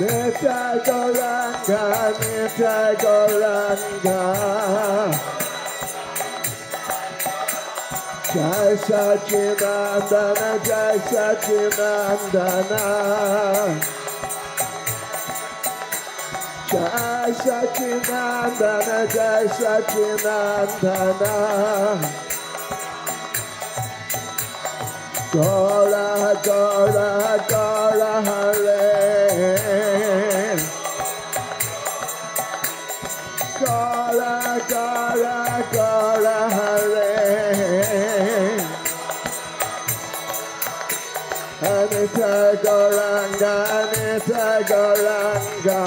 Nitai Gauranga, Nitai Gauranga. Jai Sachinandana, Jai Sachinandana. Jai Sachinandana, Jai Sachinandana. Gaura, Gaura, Gaura Hare. Gaura, Gaura, Gaura Hare. Nitai Gauranga, Nitai Gauranga.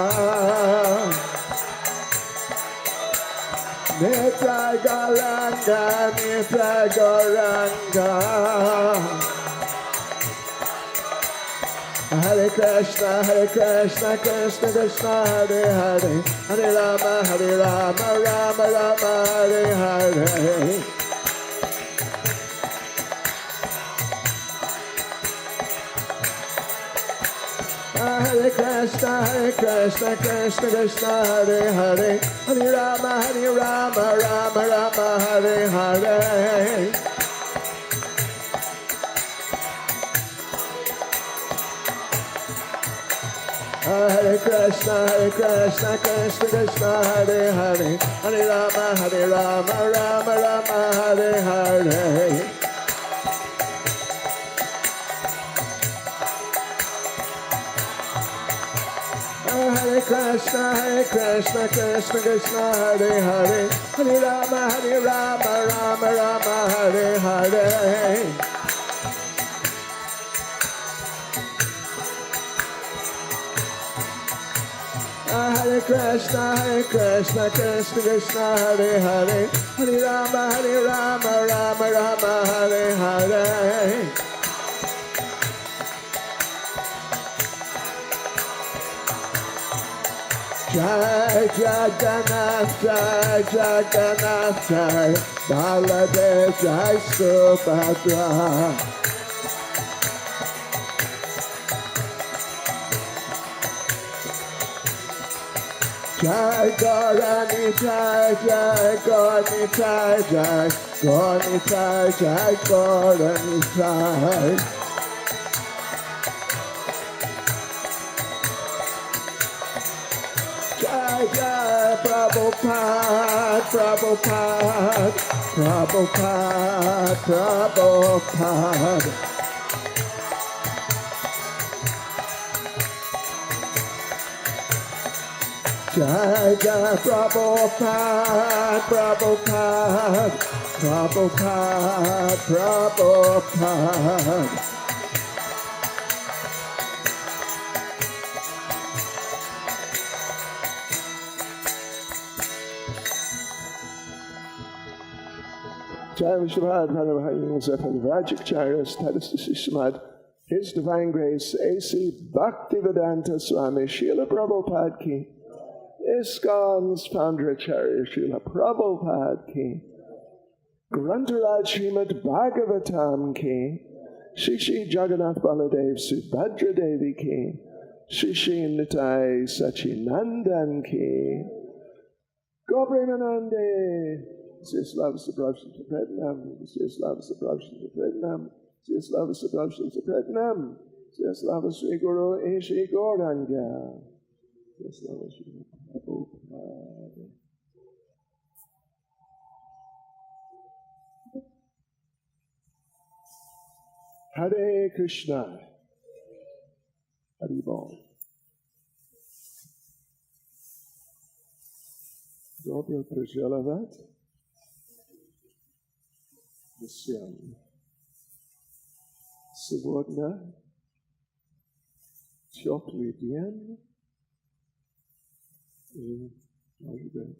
Nitai Gauranga, Nitai Gauranga. Hare Krishna, Krishna Krishna, Hare Hare. Hare Rama, Rama Rama, Hare Hare. Hare Krishna, Krishna Krishna, Hare Hare. Hare Rama, Rama Rama, Hare Hare. Hare Krishna, Krishna Krishna, Hare Hare. Hare Rama, Rama Rama, Hare Hare. Hare Krishna, Krishna Krishna, Hare Hare. Hare Rama, Rama Rama, Hare Hare. Hare Krishna, Krishna Krishna, Hare Hare. Hare Rama, Rama Rama, Hare Hare. Jai Jagannath, Jai Jagannath, Jai Baladev, Jai Subhadra. Jai Gaurani, Jai Jai Gaurani, Jai Jai Gaurani, Jai Jai Gaurani, Jai. Jai Jai Prabhupada, Prabhupada, Prabhupada, Prabhupada. Jai Jai Prabhupada, Prabhupada, Prabhupada, Prabhupada. Jai Vishwad, Pranavahayim, Zephan Vajik Chairas, Tadasishmad, His Divine Grace, A.C. Bhakti-vedanta Swami, Srila Prabhupada Ki. ISKCON's founder Acharya Srila Prabhupada Ki. Grantharaj Srimad Bhagavatam Ki. Shri Shri Jagannath Baladev Subhadra Devi Ki. Shri Shri Nitai Sachinandan Ki. Gopremanande. Slava Sabrabshan Sapretnam. Slava Sabrabshan Sapretnam. Slava Sabrabshan Sapretnam. Slava Sri Guru Eshi Gauranga. Slava Sri Prabhupada. Hare Krishna. Haribol. Dobro pожаловать. Всем. Сегодня теплый день. И, может быть,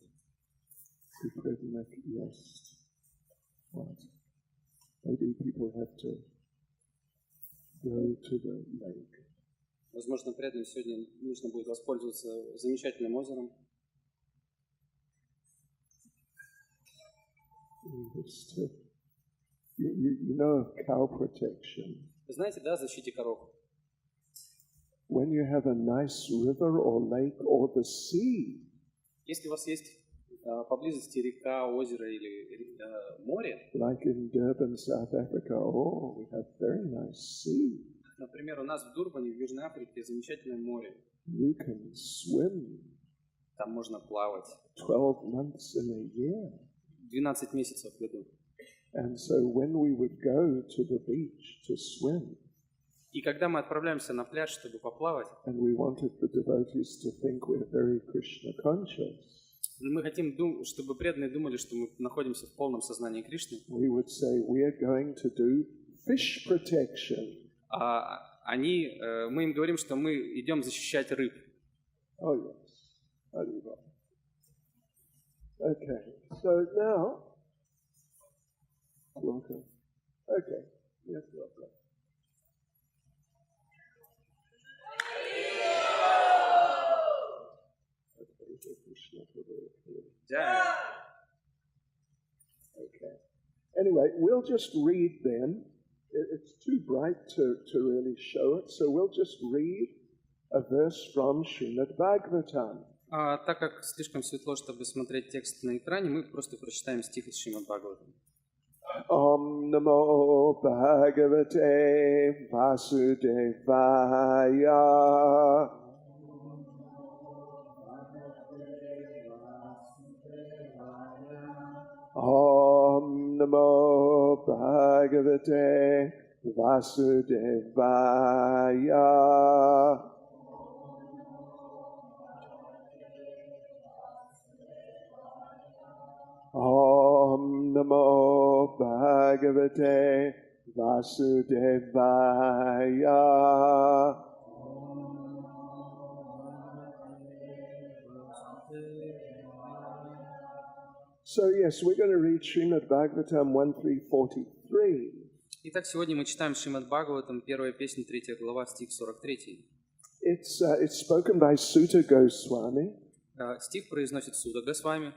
предмет есть. What? Maybe people have to go to the lake. Возможно, преданным сегодня нужно будет воспользоваться замечательным озером. You know cow protection. Вы знаете, да, о защите коров? when you have a nice river or lake or the sea, Если у вас есть поблизости река, озеро или море, like in Durban, South Africa, oh, we have very nice sea. например, у нас в Дурбане, в Южной Африке, замечательное море. You can swim Там можно плавать 12 months in a year. 12 месяцев в году. And so when we would go to the beach to swim, И когда мы отправляемся на пляж, чтобы поплавать, and we wanted the devotees to think we're very Krishna conscious, мы хотим, чтобы преданные думали, что мы находимся в полном сознании Кришны. we would say we are going to do fish protection. Мы им говорим, что мы идем защищать рыб. Oh yes, Haribo. Okay, so now, welcome. Okay, yes, welcome. Okay. Anyway, we'll just read them. It's too bright to really show it, so we'll just read a verse from Srimad Bhagavatam. Так как слишком светло, чтобы смотреть текст на экране, мы просто прочитаем стих из Шримад Бхагаватам. Om Namo Bhagavate Vasudevaya. Om Namo Bhagavate Vasudevaya. Om Namo Bhagavate Vasudevaya. So yes, we're going to read Srimad Bhagavatam 1.3.43. Итак, сегодня мы читаем Шримад Бхагаватам, первая песня, 3 глава, стих 43. It's spoken by Sutta Goswami. Стих произносит Суда Госвами.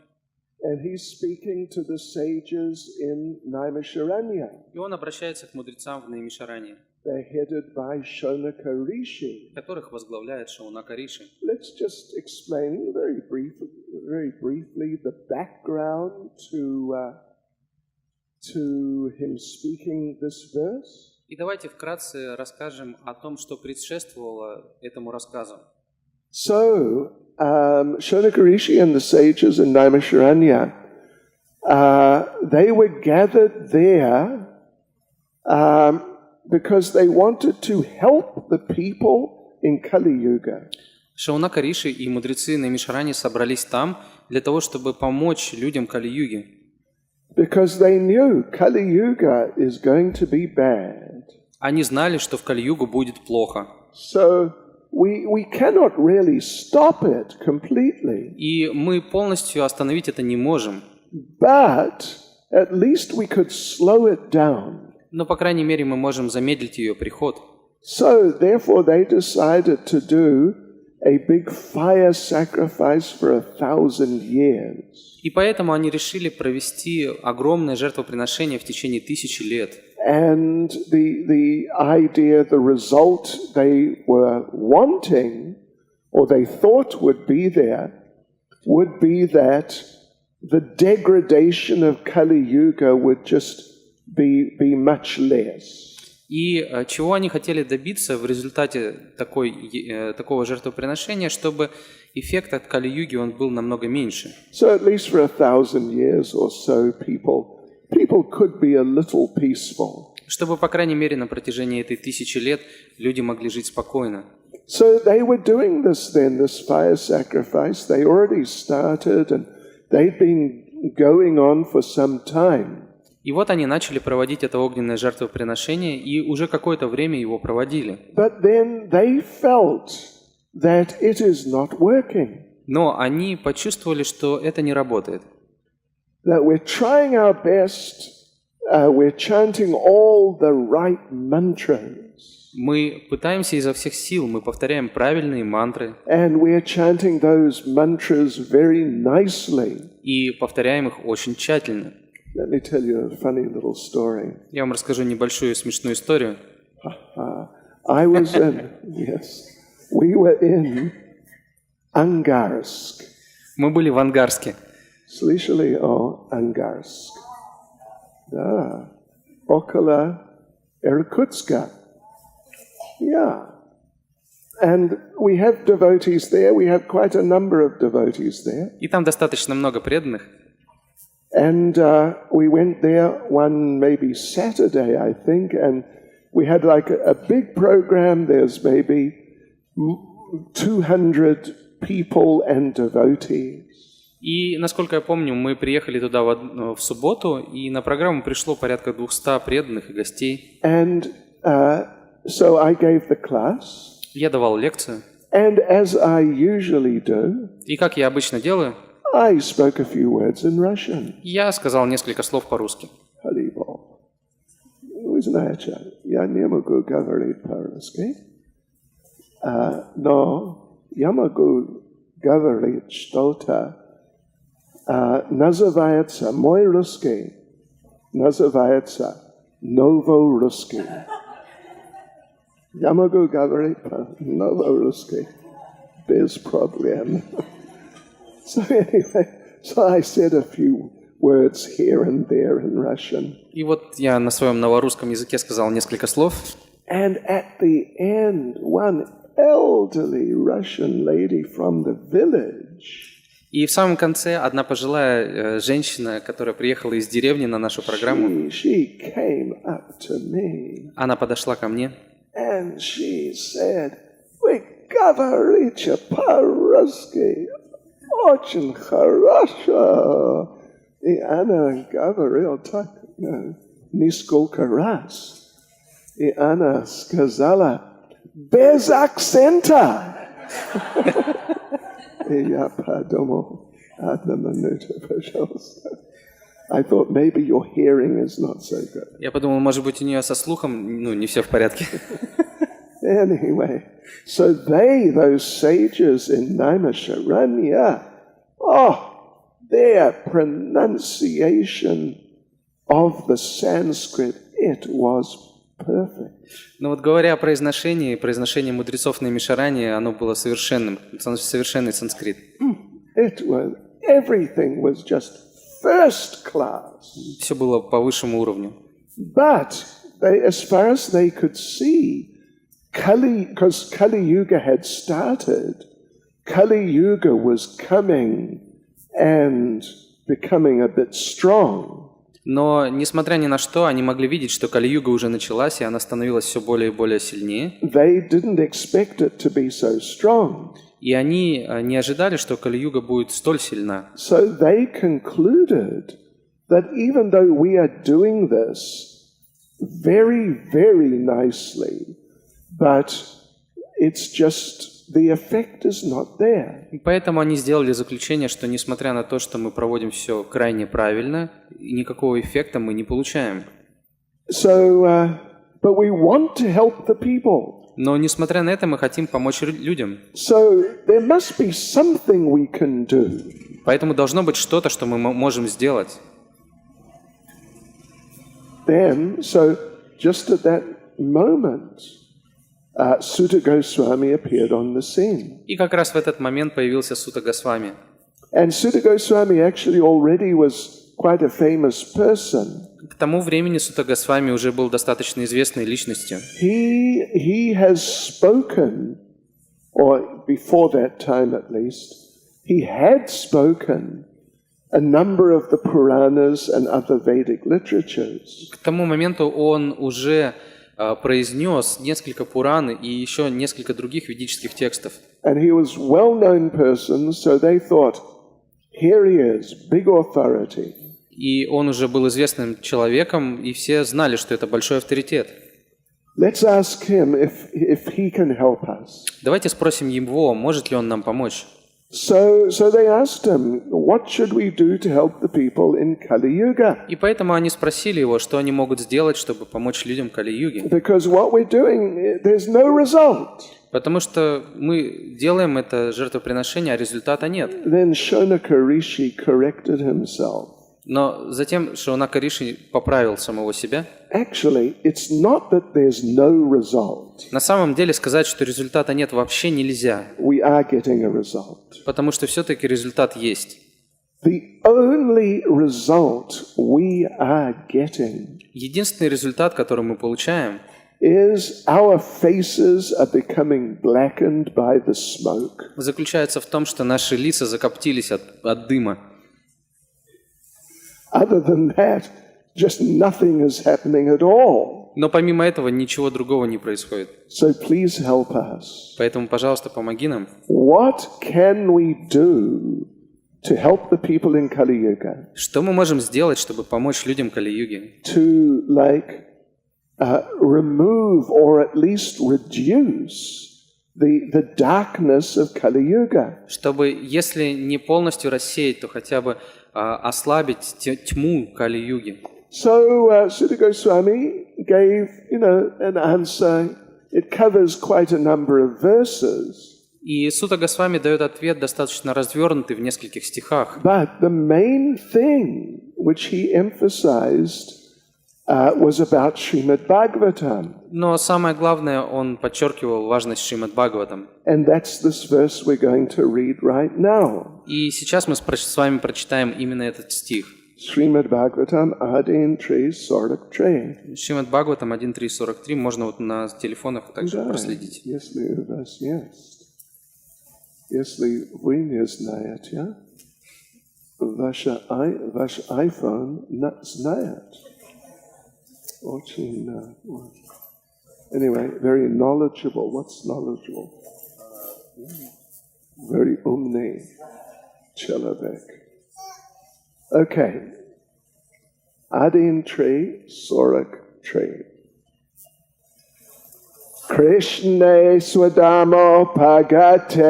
And he's speaking to the sages in Naimisharanya. И он обращается к мудрецам в Наймишаране, They're headed by Shonaka Rishi. которых возглавляет Шаунака Риши. Let's just explain very briefly the background to him speaking this verse. И давайте вкратце расскажем о том, что предшествовало этому рассказу. So, Shonaka Rishi and the sages in Naimisharanya, they were gathered there because they wanted to help the people in Kali Yuga. Шаунака Риши и мудрецы Наймишарани собрались там для того, чтобы помочь людям Кали-юги. Because they knew Kali Yuga is going to be bad. Они знали, что в Кали-югу будет плохо. So we cannot really stop it completely. И мы полностью остановить это не можем. But at least we could slow it down. Но, по крайней мере, мы можем замедлить ее приход. So therefore they decided to do a big fire sacrifice for 1000 years. И поэтому они решили провести огромное жертвоприношение в течение 1000 лет. And the idea, the result they were wanting, or they thought would be there, would be that the degradation of Kali Yuga would just be much less. И чего они хотели добиться в результате такого жертвоприношения, чтобы эффект от Кали-юги он был намного меньше. So at least for 1000 years or so, people could be a little peaceful. Чтобы, по крайней мере, на протяжении этой 1000 лет люди могли жить спокойно. So they were doing this fire sacrifice. They already started and they'd been going on for some time. И вот они начали проводить это огненное жертвоприношение, и уже какое-то время его проводили. But then they felt that it is not working. Но они почувствовали, что это не работает. That we're trying our best, we're chanting all the right mantras. Мы пытаемся изо всех сил, мы повторяем правильные мантры. And we're chanting those mantras very nicely. И повторяем их очень тщательно. Let me tell you a funny little story. Я вам расскажу небольшую смешную историю. I was in, yes. We were in Angarsk. Мы были в Ангарске. Слышали о Ангарск? Да. Около Иркутска. Yeah. And we have devotees there. We have quite a number of devotees there. И там достаточно много преданных. And we went there one maybe Saturday, I think, and we had like a big program. There's maybe 200 people and devotees. И, насколько я помню, мы приехали туда в субботу, и на программу пришло порядка 200 преданных и гостей. And so I gave the class. Я давал лекцию. And as I usually do, И как я обычно делаю, I spoke a few words in Russian. я сказал несколько слов по-русски. Харибол. Вы знаете, я не могу говорить по-русски, но я могу говорить что-то. Называется, мой русский называется новорусский. Я могу говорить по-новорусски без проблем. So anyway, so I said a few words here and there in Russian. И вот я на своем новорусском языке сказал несколько слов. And at the end, one elderly Russian lady from the village. И в самом конце одна пожилая женщина, которая приехала из деревни на нашу программу, She came up to me. она подошла ко мне. And she said, "Вы говорите по-русски очень хорошо." И она говорила так, несколько раз. И она сказала, без акцента. И я подумал, одну минуту, пожалуйста. I thought maybe your hearing is not so good. Я подумал, может быть, у нее со слухом, не все в порядке. Anyway, so those sages in Naimisharanya, their pronunciation of the Sanskrit, it was perfect. Но вот говоря о произношение мудрецов на Мишаране, оно было совершенный санскрит. Everything was just first class. Все было по высшему уровню. But as far as they could see, because Kali Yuga had started, Kali Yuga was coming and becoming a bit strong. Но, несмотря ни на что, они могли видеть, что Кали-юга уже началась, и она становилась все более и более сильнее. They didn't expect it to be so strong. И они не ожидали, что Кали-юга будет столь сильна. So they concluded that even though we are doing this very, very nicely, but it's just the effect is not there. И поэтому они сделали заключение, что несмотря на то, что мы проводим все крайне правильно, никакого эффекта мы не получаем. So, but we want to help the people. Но несмотря на это, мы хотим помочь людям. So there must be something we can do. Поэтому должно быть что-то, что мы можем сделать. Then, so just at that moment, Sutta Goswami appeared on the scene. И как раз в этот момент появился Сутта Госвами. And Sutta Goswami actually already was quite a famous person. К тому времени Сутта Госвами уже был достаточно известной личностью. He has spoken, or before that time at least, he had spoken a number of the Puranas and other Vedic literatures. К тому моменту он уже произнес несколько Пуран и еще несколько других ведических текстов. And he was well-known person, so they thought, here he is, big authority. И он уже был известным человеком, и все знали, что это большой авторитет. Let's ask him if he can help us. Давайте спросим его, может ли он нам помочь. So they asked him, what should we do to help the people in Kali Yuga? И поэтому они спросили его, что они могут сделать, чтобы помочь людям Кали-юги. Because what we're doing, there's no result. Потому что мы делаем это жертвоприношение, а результата нет. Then Shonaka Rishi corrected himself. Но затем Шаунaka Риши поправил самого себя. Actually, it's not that there's no result. На самом деле сказать, что результата нет, вообще нельзя, We are getting a result. потому что все-таки результат есть. The only result we are getting Единственный результат, который мы получаем, is our faces are becoming blackened by the smoke. заключается в том, что наши лица закоптились от дыма. Other than that, just nothing is happening at all. Но помимо этого ничего другого не происходит. So please help us. Поэтому, пожалуйста, помоги нам. What can we do to help the people in Kali Yuga Что мы можем сделать, чтобы помочь людям Кали-юги? to remove or at least reduce the darkness of Kali Yuga? Чтобы, если не полностью рассеять, то хотя бы ослабить тьму Кали-юги. So Sutta Goswami gave, an answer. It covers quite a number of verses. И Сутта Госвами дает ответ достаточно развернутый в нескольких стихах. But the main thing which he emphasized was about Srimad Bhagavatam. Но самое главное, он подчеркивал важность Шримад Бхагаватам. And that's this verse we're going to read right now. И сейчас мы с вами прочитаем именно этот стих. Srimad Bhagavatam Adin 3:43. Шримад Бхагаватам 1.3.43. Можно вот на телефонах также проследить. Если у вас есть. Если вы не знаете, ваш iPhone знает. Очень... Anyway, very knowledgeable. What's knowledgeable? Very умный человек. Okay. 1:43. Krishna Swadamo Pagate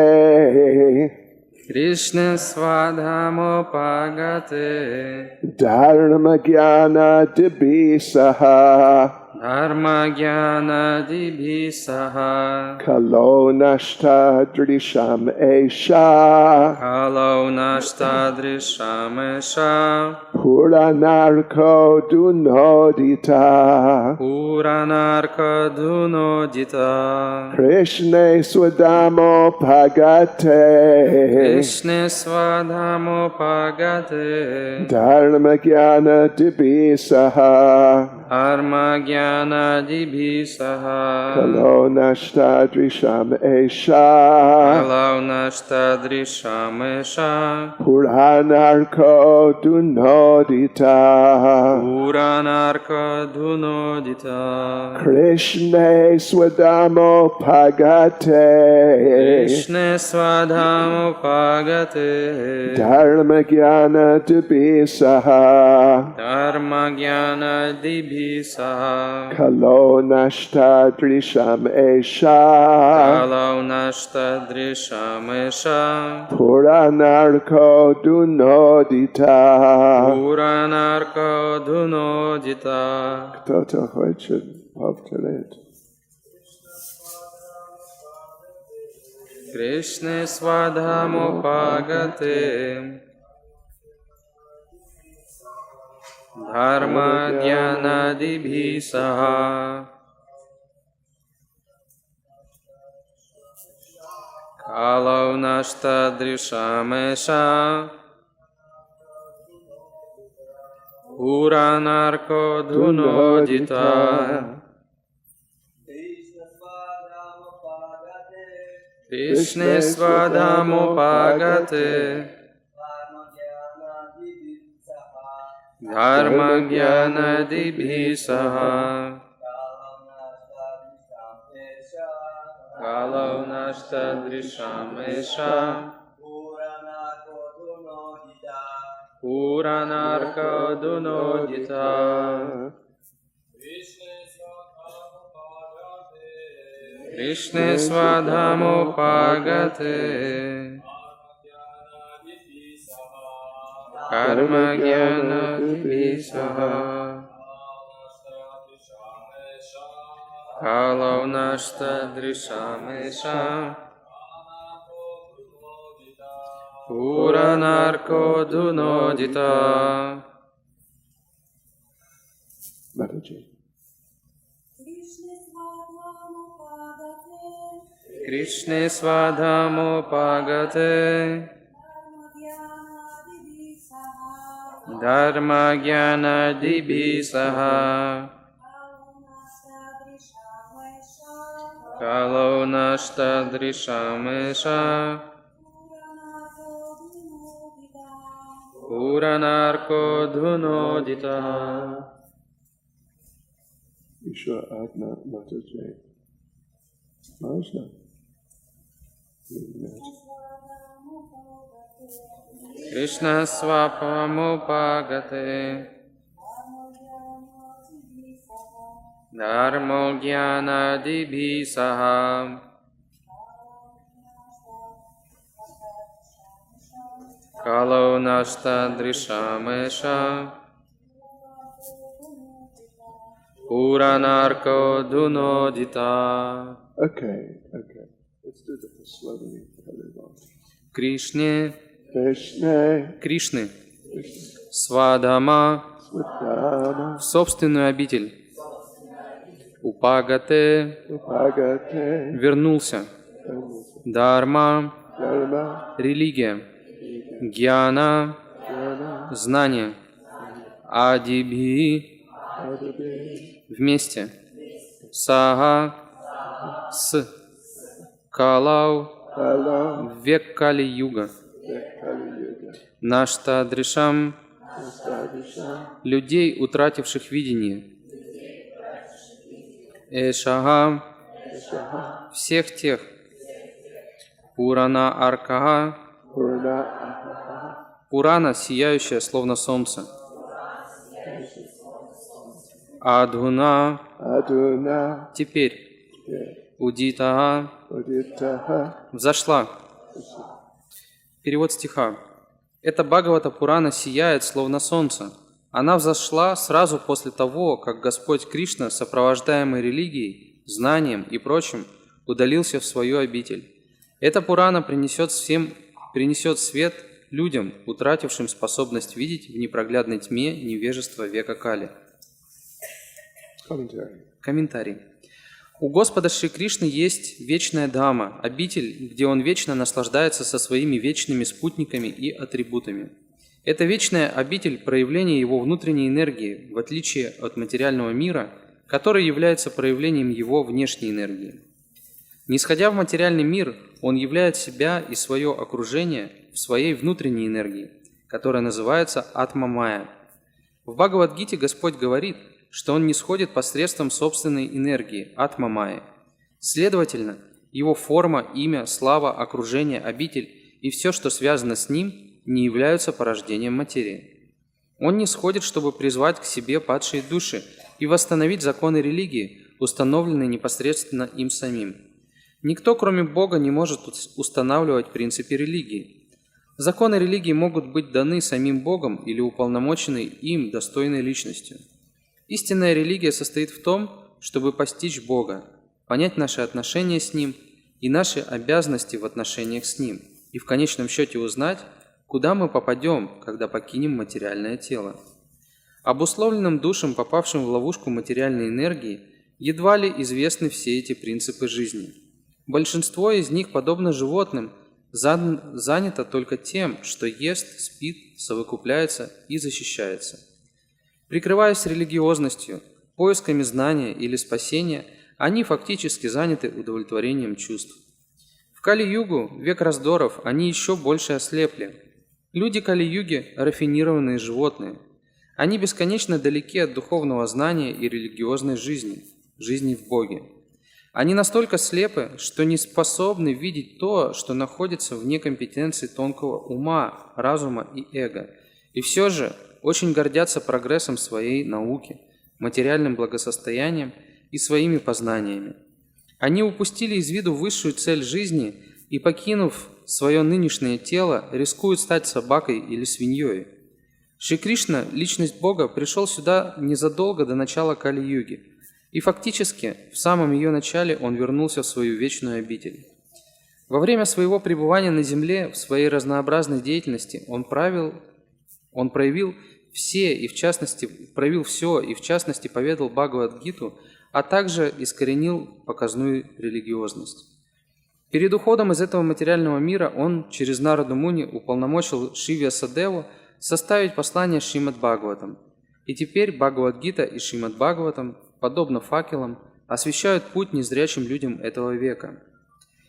Krishna Swadhamo Pagate Dharma Jnana Dibisaha Dharma Jnana Dibhisaha Kalo Nashta Drisham Esha Kalo Nashta Drisham Esha Puranarko Dunodita Puranarka Dunodita Krishna Swadamo Pagate Krishna Swadhamo Pagate Dharma Jnana Dibisaha Dharma Jnana Dibhisaha Kalo Nashta Drisham Esha Kalo Nashta Drisham Esha Puranarko Dunodita Puranarka Dunodita Krishna Swadamo Pagate Krishna Swadhamo Pagate Dharma Jnana Dibisaha Dharma Jnana Dibhisaha Kalo Nashta Drisham Esha Kalo Nashta Drisham Esha Puranarko Dunodita Puranarka Dunodita. Кто-то хочет повторить? Krishna Swadhamo Pagate Dharma Jnana Dibhisaha Kalo Nashta Drisham Esha Puranarko Dunodita Krishna Swadhamo Pagate Dharma Jnana Dibhisaha Kalo Nashta Drisham Esha Puranarka Dunodita Krishna Swadhamo Pagate Karma Jnana Dibhisaha Kalo Nashta Drisham Esha Puranarko Dunodita Mataji. Krishne svadhamo pagate dharma jnana dibhi saha kalo nashta drishamesha puranarko dhunodita. Ishwar Adna Mataji. Можно? Krishna svapamupagate dharmo jnana dibhi saha kalo nashta drishamesha puranarko dhunodita. Okay. Let's do the slowly. Кришне, Krishna, Кришны, Свадхама, Swadhama, в собственную обитель, Упагате, Upagate, вернулся, Дharma, Dharma, религия, Гьяна, Jnana, знание, Адибхи, Adabhi, вместе, Сага, с, Калау, Kala, в век Кали-юга, Kali Yuga, Наштадришам, Nastadisha, людей, утративших видение, Эшага, Shaha, всех тех, Пурана Аркага, Purana, Ahaha, Пурана, сияющая, словно солнце, Адхуна, Aduna, теперь, Удитага, Uditaha, взошла. Перевод стиха. Эта Бхагавата Пурана сияет, словно солнце. Она взошла сразу после того, как Господь Кришна, сопровождаемый религией, знанием и прочим, удалился в свою обитель. Эта Пурана принесет свет людям, утратившим способность видеть в непроглядной тьме невежества века Кали. Комментарий. У Господа Шри Кришны есть вечная Дхама, обитель, где Он вечно наслаждается со своими вечными спутниками и атрибутами. Эта вечная обитель – проявление Его внутренней энергии, в отличие от материального мира, который является проявлением Его внешней энергии. Нисходя в материальный мир, Он являет себя и свое окружение в своей внутренней энергии, которая называется Атма-майя. В Бхагавад-гите Господь говорит, что Он нисходит посредством собственной энергии, Атма-майи. Следовательно, Его форма, имя, слава, окружение, обитель и все, что связано с Ним, не являются порождением материи. Он нисходит, чтобы призвать к себе падшие души и восстановить законы религии, установленные непосредственно им самим. Никто, кроме Бога, не может устанавливать принципы религии. Законы религии могут быть даны самим Богом или уполномочены им достойной личностью. Истинная религия состоит в том, чтобы постичь Бога, понять наши отношения с Ним и наши обязанности в отношениях с Ним, и в конечном счете узнать, куда мы попадем, когда покинем материальное тело. Обусловленным душам, попавшим в ловушку материальной энергии, едва ли известны все эти принципы жизни. Большинство из них, подобно животным, занято только тем, что ест, спит, совокупляется и защищается. Прикрываясь религиозностью, поисками знания или спасения, они фактически заняты удовлетворением чувств. В Кали-югу, век раздоров, они еще больше ослепли. Люди Кали-юги – рафинированные животные. Они бесконечно далеки от духовного знания и религиозной жизни в Боге. Они настолько слепы, что не способны видеть то, что находится вне компетенции тонкого ума, разума и эго. И все же очень гордятся прогрессом своей науки, материальным благосостоянием и своими познаниями. Они упустили из виду высшую цель жизни и, покинув свое нынешнее тело, рискуют стать собакой или свиньей. Шри Кришна, личность Бога, пришел сюда незадолго до начала Кали-юги, и фактически в самом ее начале он вернулся в свою вечную обитель. Во время своего пребывания на земле, в своей разнообразной деятельности, он проявил все, и в частности поведал Бхагавад-гиту, а также искоренил показную религиозность. Перед уходом из этого материального мира он через Нараду Муни уполномочил Шри-Вьясадеву составить послание Шримад-Бхагаватам. И теперь Бхагавад-гита и Шримад-Бхагаватам, подобно факелам, освещают путь незрячим людям этого века.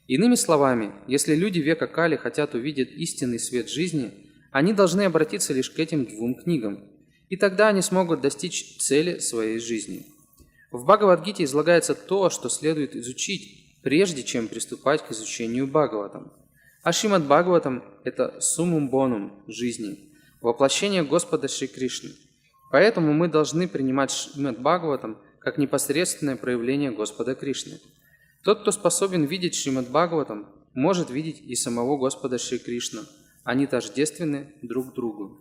Иными словами, если люди века Кали хотят увидеть истинный свет жизни, они должны обратиться лишь к этим двум книгам, и тогда они смогут достичь цели своей жизни. В Бхагавад-гите излагается то, что следует изучить, прежде чем приступать к изучению Бхагаватам. А Шримад-Бхагаватам – это суммум бонум жизни, воплощение Господа Шри Кришны. Поэтому мы должны принимать Шримад-Бхагаватам как непосредственное проявление Господа Кришны. Тот, кто способен видеть Шримад-Бхагаватам, может видеть и самого Господа Шри Кришну. Они тождественны друг другу.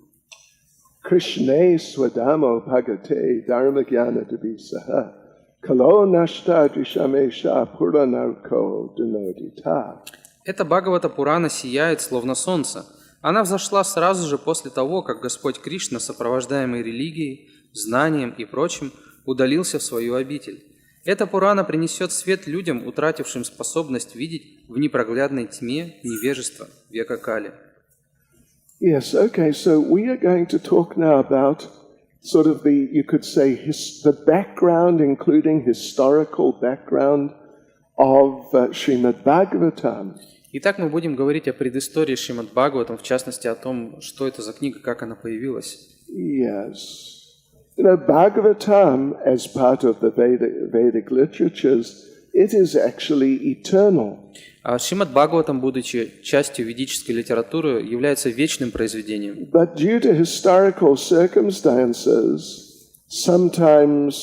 Krishne swaдамо bhagate dharmagyan adabhisaha kalo nashta drishamesha puranarko dinodita. Эта Бхагавата Пурана сияет, словно солнце. Она взошла сразу же после того, как Господь Кришна, сопровождаемый религией, знанием и прочим, удалился в свою обитель. Эта Пурана принесет свет людям, утратившим способность видеть в непроглядной тьме невежества века Кали. Yes, okay, so we are going to talk now about sort of you could say, the background, including historical background of Srimad Bhagavatam. Итак, мы будем говорить о предыстории Шримад Бхагаватам, в частности, о том, что это за книга, как она появилась. Yes. You know, Bhagavatam, as part of the Vedic literatures, it is actually eternal. А Шримад Бхагаватам, будучи частью ведической литературы, является вечным произведением. But due to historical circumstances, sometimes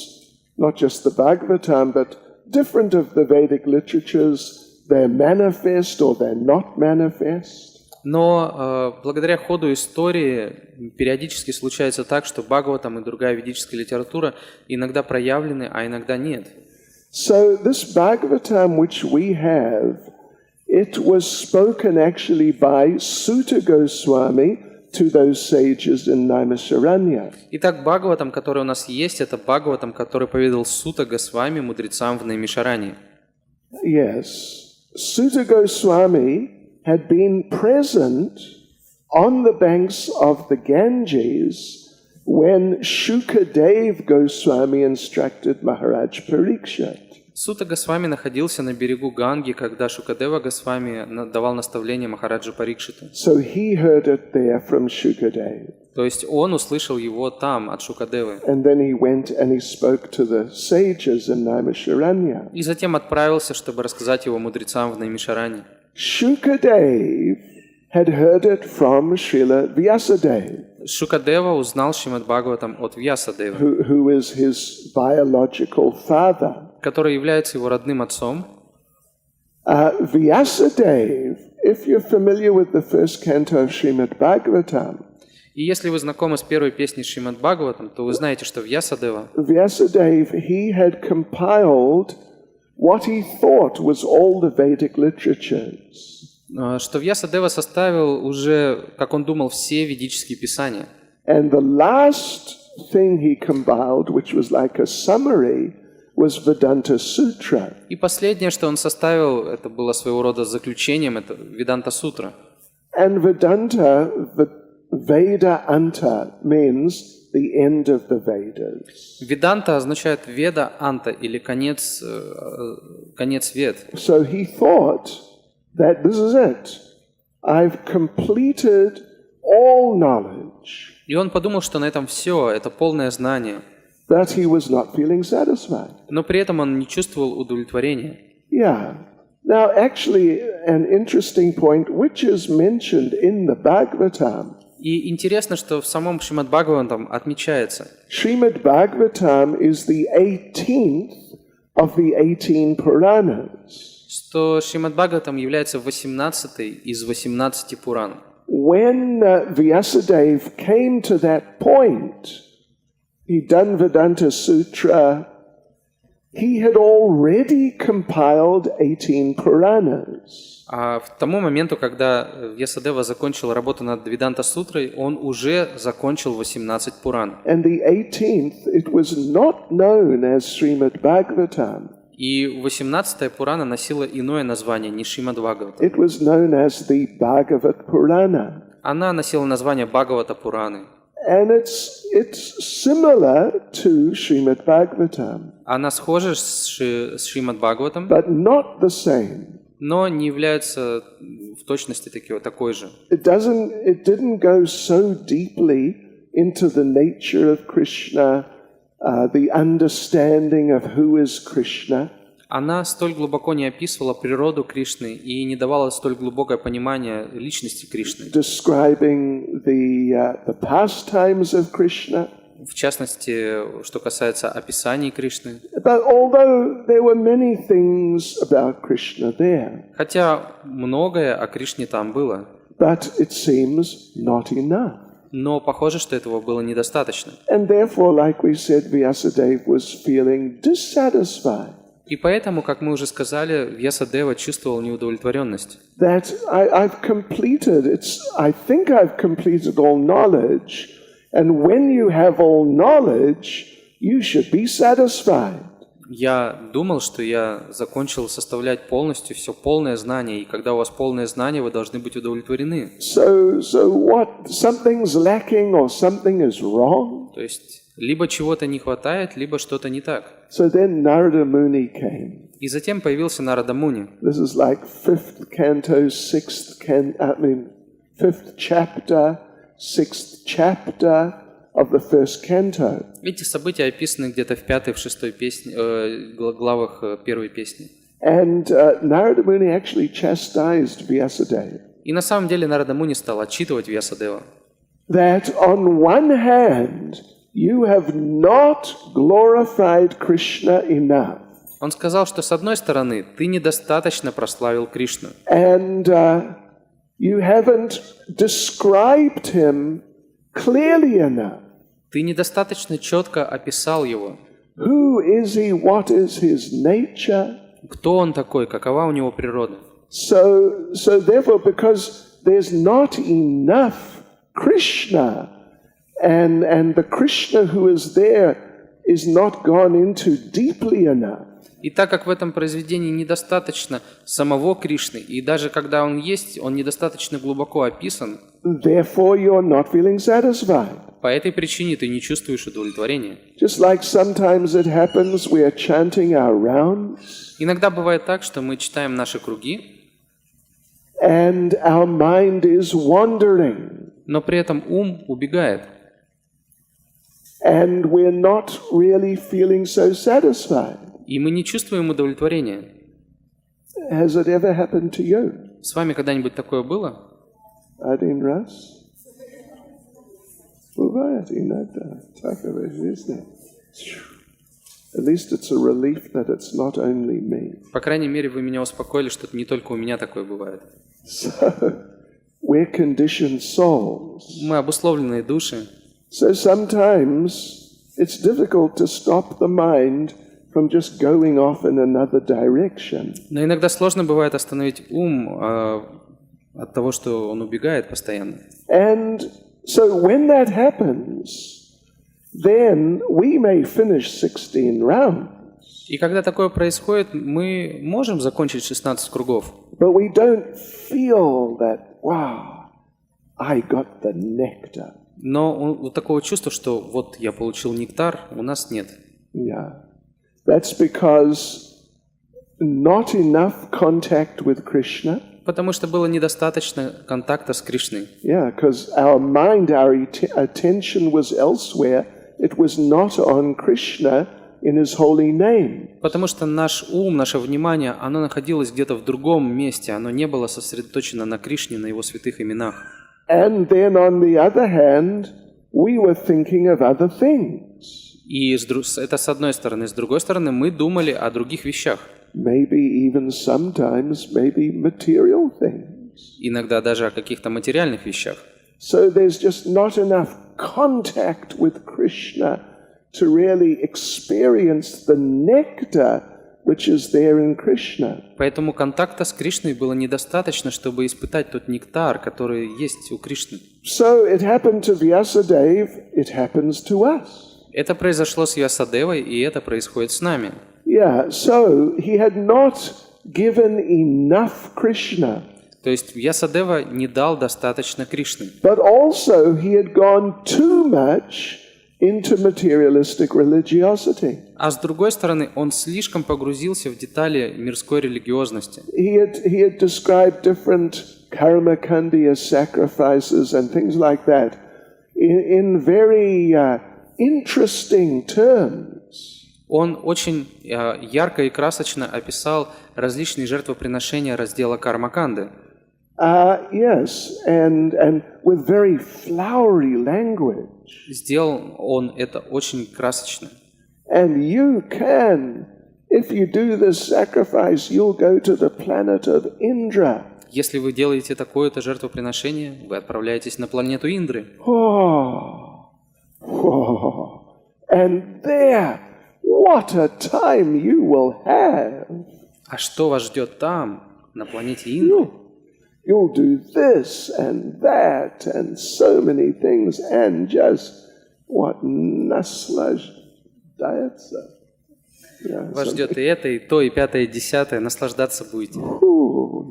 not just the Bhagavatam, but different of the Vedic literatures, they're manifest or they're not manifest. Но благодаря ходу истории периодически случается так, что Бхагаватам и другая ведическая литература иногда проявлены, а иногда нет. So this Bhagavatam which we have, it was spoken actually by Sutta Goswami to those sages in Naimisharanya. Итак, Бхагаватам, который у нас есть, это Бхагаватам, который поведал Сута Госвами мудрецам в Наймишаране. Yes, Sutta Goswami had been present on the banks of the Ganges when Shukadev Goswami instructed Maharaj Parikshit. Сута Госвами находился на берегу Ганги, когда Шукадева Госвами давал наставление Махараджу Парикшиту. So he heard it there from Shukadev. То есть он услышал его там, от Шукадевы. And then he went and he spoke to the sages in Naimisharanya. И затем отправился, чтобы рассказать его мудрецам в Наймишаране. Shukadev had heard it from Srila Vyasadeva. Шукадева узнал Шримад Бхагаватам от Вьясадевы, who is his biological father. который является его родным отцом. Vyasadeva, if you're familiar with the first canto of Srimad Bhagavatam, И если вы знакомы с первой песней Шримад Бхагаватам, то вы знаете, что Вьясадева, he had compiled what he thought was all the Vedic literatures. что Вьясадева составил уже, как он думал, все ведические писания. And the last thing he compiled, which was like a summary, was Vedanta Sutra. И последнее, что он составил, это было своего рода заключением, это Веданта Сутра. And Vedanta, Veda Anta, means the end of the Vedas. Веданта означает Веда Анта, или конец вед. So he thought that this is it. I've completed all knowledge. И он подумал, что на этом все, это полное знание. But he was not feeling satisfied. Но при этом он не чувствовал удовлетворения. Yeah. Now, actually, an interesting point, which is mentioned in the Bhagavatam. И интересно, что в самом Шримад Бхагаватам отмечается. Srimad Bhagavatam is the 18th of the 18 Puranas. Что Шримад Бхагаватам является 18-й из 18 Пуран. When Vyasadeva came to that point, he'd done Vedanta Sutra, he had already compiled 18 Puranas. А к тому моменту, когда Вьясадева закончил работу над Веданта-сутрой, он уже закончил 18 Пуран. And the 18th, it was not known as Srimad Bhagavatam. И 18-я Пурана носила иное название, не Шримад Бхагавата. It was known as the Bhagavat Purana. Она носила название Бхагавата Пураны. And it's similar to Srimad Bhagavatam, Она схожа с Шримад Бхагаватом, but not the same. но не является в точности такой же. It didn't go so deeply into the nature of Krishna, the understanding of who is Krishna. Она столь глубоко не описывала природу Кришны и не давала столь глубокое понимание личности Кришны. Describing the pastimes of Krishna. В частности, что касается описаний Кришны. But although there were many things about Krishna there, Хотя многое о Кришне там было, but it seems not enough. но похоже, что этого было недостаточно. And therefore, like we said, Vyasadeva was feeling dissatisfied. И поэтому, как мы уже сказали, Вьясадева чувствовал неудовлетворенность. That I think I've completed all knowledge, and when you have all knowledge, you should be satisfied. Я думал, что я закончил составлять полностью все полное знание, и когда у вас полное знание, вы должны быть удовлетворены. So what? Something's lacking or something is wrong? То есть, либо чего-то не хватает, либо что-то не так. So then Narada Muni came. И затем появился Нарада Муни. This is like fifth chapter, sixth chapter of the first canto. Эти события описаны где-то в 5-й, в 6-й главах первой песни. And Narada Muni actually chastised Vyasadeva. И на самом деле Нарада Муни стал отчитывать Вьясадева. That on one hand, you have not glorified Krishna enough. Он сказал, что с одной стороны, ты недостаточно прославил Кришну. And you haven't described him clearly enough. Ты недостаточно четко описал его. Who is he? What is his nature? Кто он такой? Какова у него природа? So therefore, because there's not enough Krishna, and the Krishna who is there is not gone into deeply enough. И так как в этом произведении недостаточно самого Кришны, и даже когда он есть, он недостаточно глубоко описан, Therefore, you're not feeling satisfied. по этой причине ты не чувствуешь удовлетворения. Just like sometimes it happens, we are chanting our rounds, Иногда бывает так, что мы читаем наши круги, and our mind is wandering, но при этом ум убегает, and we're not really feeling so satisfied. и мы не чувствуем удовлетворения. Has it ever happened to you? С вами когда-нибудь такое было? Один раз? Бывает иногда. Такое жизнь. At least it's a relief that it's not only me. По крайней мере, вы меня успокоили, что это не только у меня такое бывает. So, we're conditioned souls. Мы обусловленные души. So sometimes it's difficult to stop the mind from just going off in another direction. Но иногда сложно бывает остановить ум от того, что он убегает постоянно. And so when that happens, then we may finish 16 rounds. И когда такое происходит, мы можем закончить 16 кругов. But we don't feel that, wow, I got the nectar. Но вот такого чувства, что вот я получил нектар, у нас нет. Yeah. That's because not enough contact with Krishna. Потому что было недостаточно контакта с Кришной. Yeah, because our mind, our attention was elsewhere. It was not on Krishna in His holy name. Потому что наш ум, наше внимание, оно находилось где-то в другом месте, оно не было сосредоточено на Кришне, на Его святых именах. And then on the other hand, we were thinking of other things. И это с одной стороны. С другой стороны, мы думали о других вещах. Maybe even sometimes, maybe material things. Иногда даже о каких-то материальных вещах. So there's just not enough contact with Krishna to really experience the nectar which is there in Krishna. Поэтому контакта с Кришной было недостаточно, чтобы испытать тот нектар, который есть у Кришны. So it happened to Vyasadeva, it happens to us. Это произошло с Вьясадевой, и это происходит с нами. Yeah, so he had not given enough Krishna. То есть Вьясадева не дал достаточно Кришны. But also he had gone too much into materialistic religiosity. А с другой стороны, он слишком погрузился в детали мирской религиозности. He had described different karma kandiya sacrifices and things like that in very interesting terms. Он очень ярко и красочно описал различные жертвоприношения раздела Кармаканды. Yes, and with very flowery language. Сделал он это очень красочно. And you can, if you do this sacrifice, you'll go to the planet of Indra. Если вы делаете такое-то жертвоприношение, вы отправляетесь на планету Индры. And there, what a time you will have. А что вас ждет там, на планете Индры? You'll do this and that and so many things and just what naslajдается. Вас ждет и это, и то, и пятое, и десятое. Наслаждаться будете.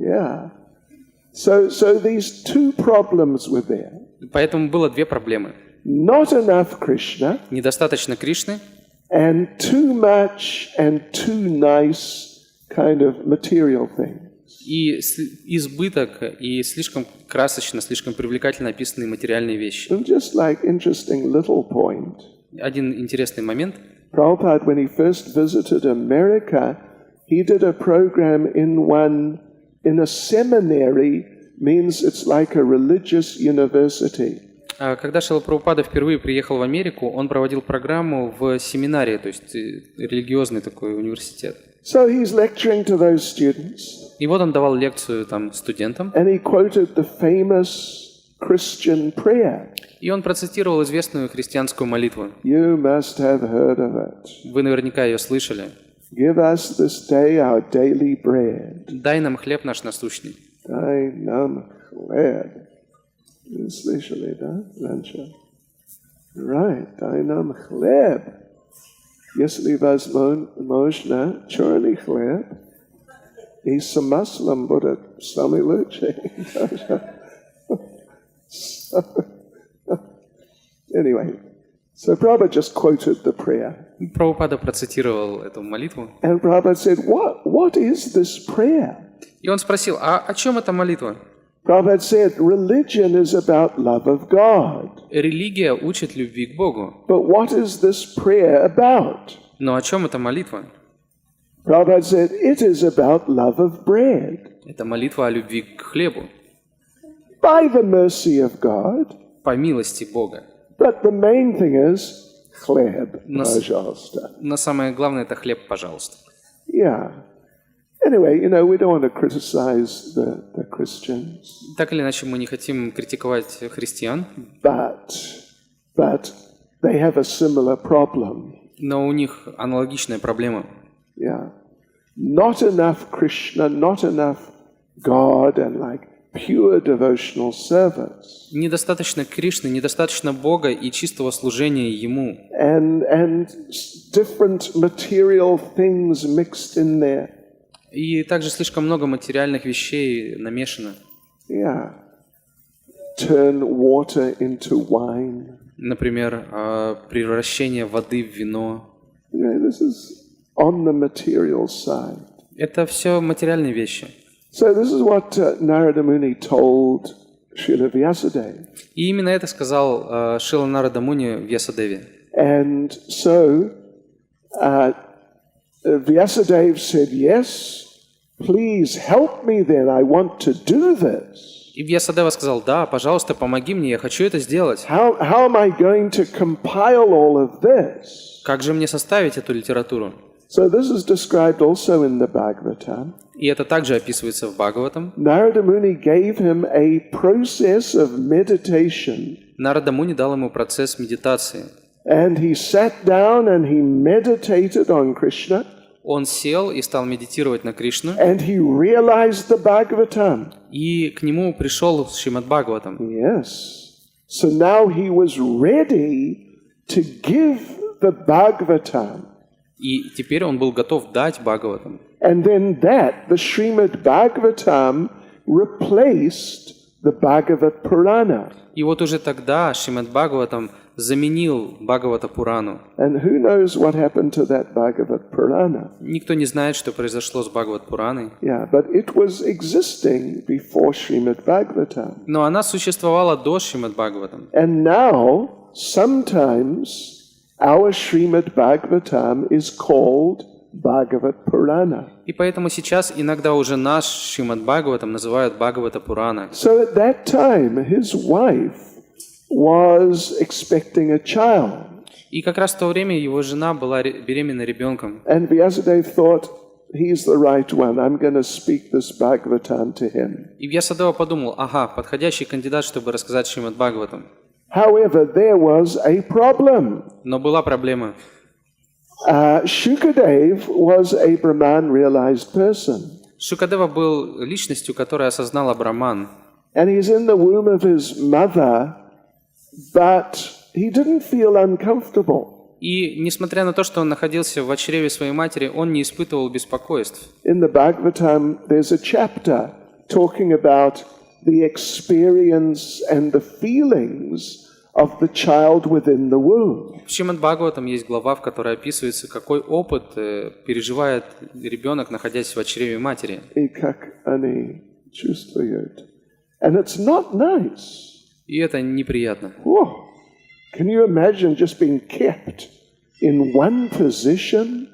Yeah. So these two problems were there. Поэтому было две проблемы. Not enough Krishna. Недостаточно Кришны. And too much and too nice kind of material things. И избыток, и слишком красочно, слишком привлекательно описанные материальные вещи. And just like interesting little point. Один интересный момент. Prabhupada, when he first visited America, he did a program in a seminary, means it's like a religious university. Когда Шрила Прабхупада впервые приехал в Америку, он проводил программу в семинаре, то есть религиозный такой университет. So he's lecturing to those students. И вот он давал лекцию там студентам. And he quoted the famous Christian prayer. И он процитировал известную христианскую молитву. You must have heard of it. Вы наверняка ее слышали. Give us this day our daily bread. Дай нам хлеб наш насущный. Дай нам хлеб. Слышали, да, раньше? Right, дай нам хлеб. Если возможно, черный хлеб. И с маслом будет самый лучший. Anyway, so Prabhupada just quoted the prayer. Прабхупада процитировал эту молитву. And Prabhupada said, what is this prayer? И он спросил, а о чем эта молитва? Prabhupada said, religion is about love of God. Религия учит любви к Богу. But what is this prayer about? Но о чем эта молитва? Prabhupada said, it is about love of bread. Это молитва о любви к хлебу. By the mercy of God. По милости Бога. But the main thing is, хлеб, пожалуйста. Но самое главное – это хлеб, пожалуйста. Yeah. Anyway, we don't want to criticize the Christians. Так или иначе, мы не хотим критиковать христиан. But they have a similar problem. Но у них аналогичная проблема. Yeah. Not enough Krishna, not enough God, and like pure devotional service. Недостаточно Кришны, недостаточно Бога и чистого служения Ему. And different material things mixed in there. И также слишком много материальных вещей намешано. Yeah. Turn water into wine. Например, превращение воды в вино. This is on the material side. Это все материальные вещи. So this is what Narada Muni told Srila Vyasadeva. И именно это сказал Шрила Нарада Муни Вьясадеве. And so Vyasadeva said, yes, please help me then, I want to do this. И Вьясадева сказал, да, пожалуйста, помоги мне, я хочу это сделать. How am I going to compile all of this? Как же мне составить эту литературу? So this is described also in the Bhagavatam. И это также описывается в Бхагаватам. Narada Muni gave him a process of meditation. Нарада Муни дал ему процесс медитации. And he sat down and he meditated on Krishna. Он сел и стал медитировать на Кришну, And he realized the Bhagavatam. и к нему пришел Шримад Бхагаватам. Yes. So now he was ready to give the Bhagavatam. И теперь он был готов дать Бхагаватам. And then the Srimad Bhagavatam replaced the Bhagavad Purana. И вот уже тогда Шримад Бхагаватам заменил Бхагавата Пурану. And who knows what happened to that Bhagavad Purana? Никто не знает, что произошло с Бхагават Пураной. Yeah, but it was existing before Srimad Bhagavatam. Но она существовала до Шримад Бхагаватам. And now, sometimes, our Srimad Bhagavatam is called Bhagavad Purana. И поэтому сейчас иногда уже наш Шримад Бхагаватам называют Бхагавата Пурана. So at that time, his wife was expecting a child. И как раз в то время его жена была беременна ребенком. And Vyasadeva thought, he's the right one. I'm going to speak this Bhagavatam to him. И Вьясадева подумал, ага, подходящий кандидат, чтобы рассказать Шримад Бхагаватам. However, there was a problem. Но была проблема. Shukadeva was a Brahman-realized person. Шукадева был личностью, которая осознала Браман. And he's in the womb of his mother, but he didn't feel uncomfortable. И несмотря на то, что он находился в чреве своей матери, он не испытывал беспокойств. In the Bhagavatam, there's a chapter talking about the experience and the feelings of the child within the womb. В Шримад Бхагаватам есть глава, в которой описывается, какой опыт переживает ребенок, находясь в чреве матери. И как они чувствуют. And it's not nice. И это неприятно. Oh, can you imagine just being kept in one position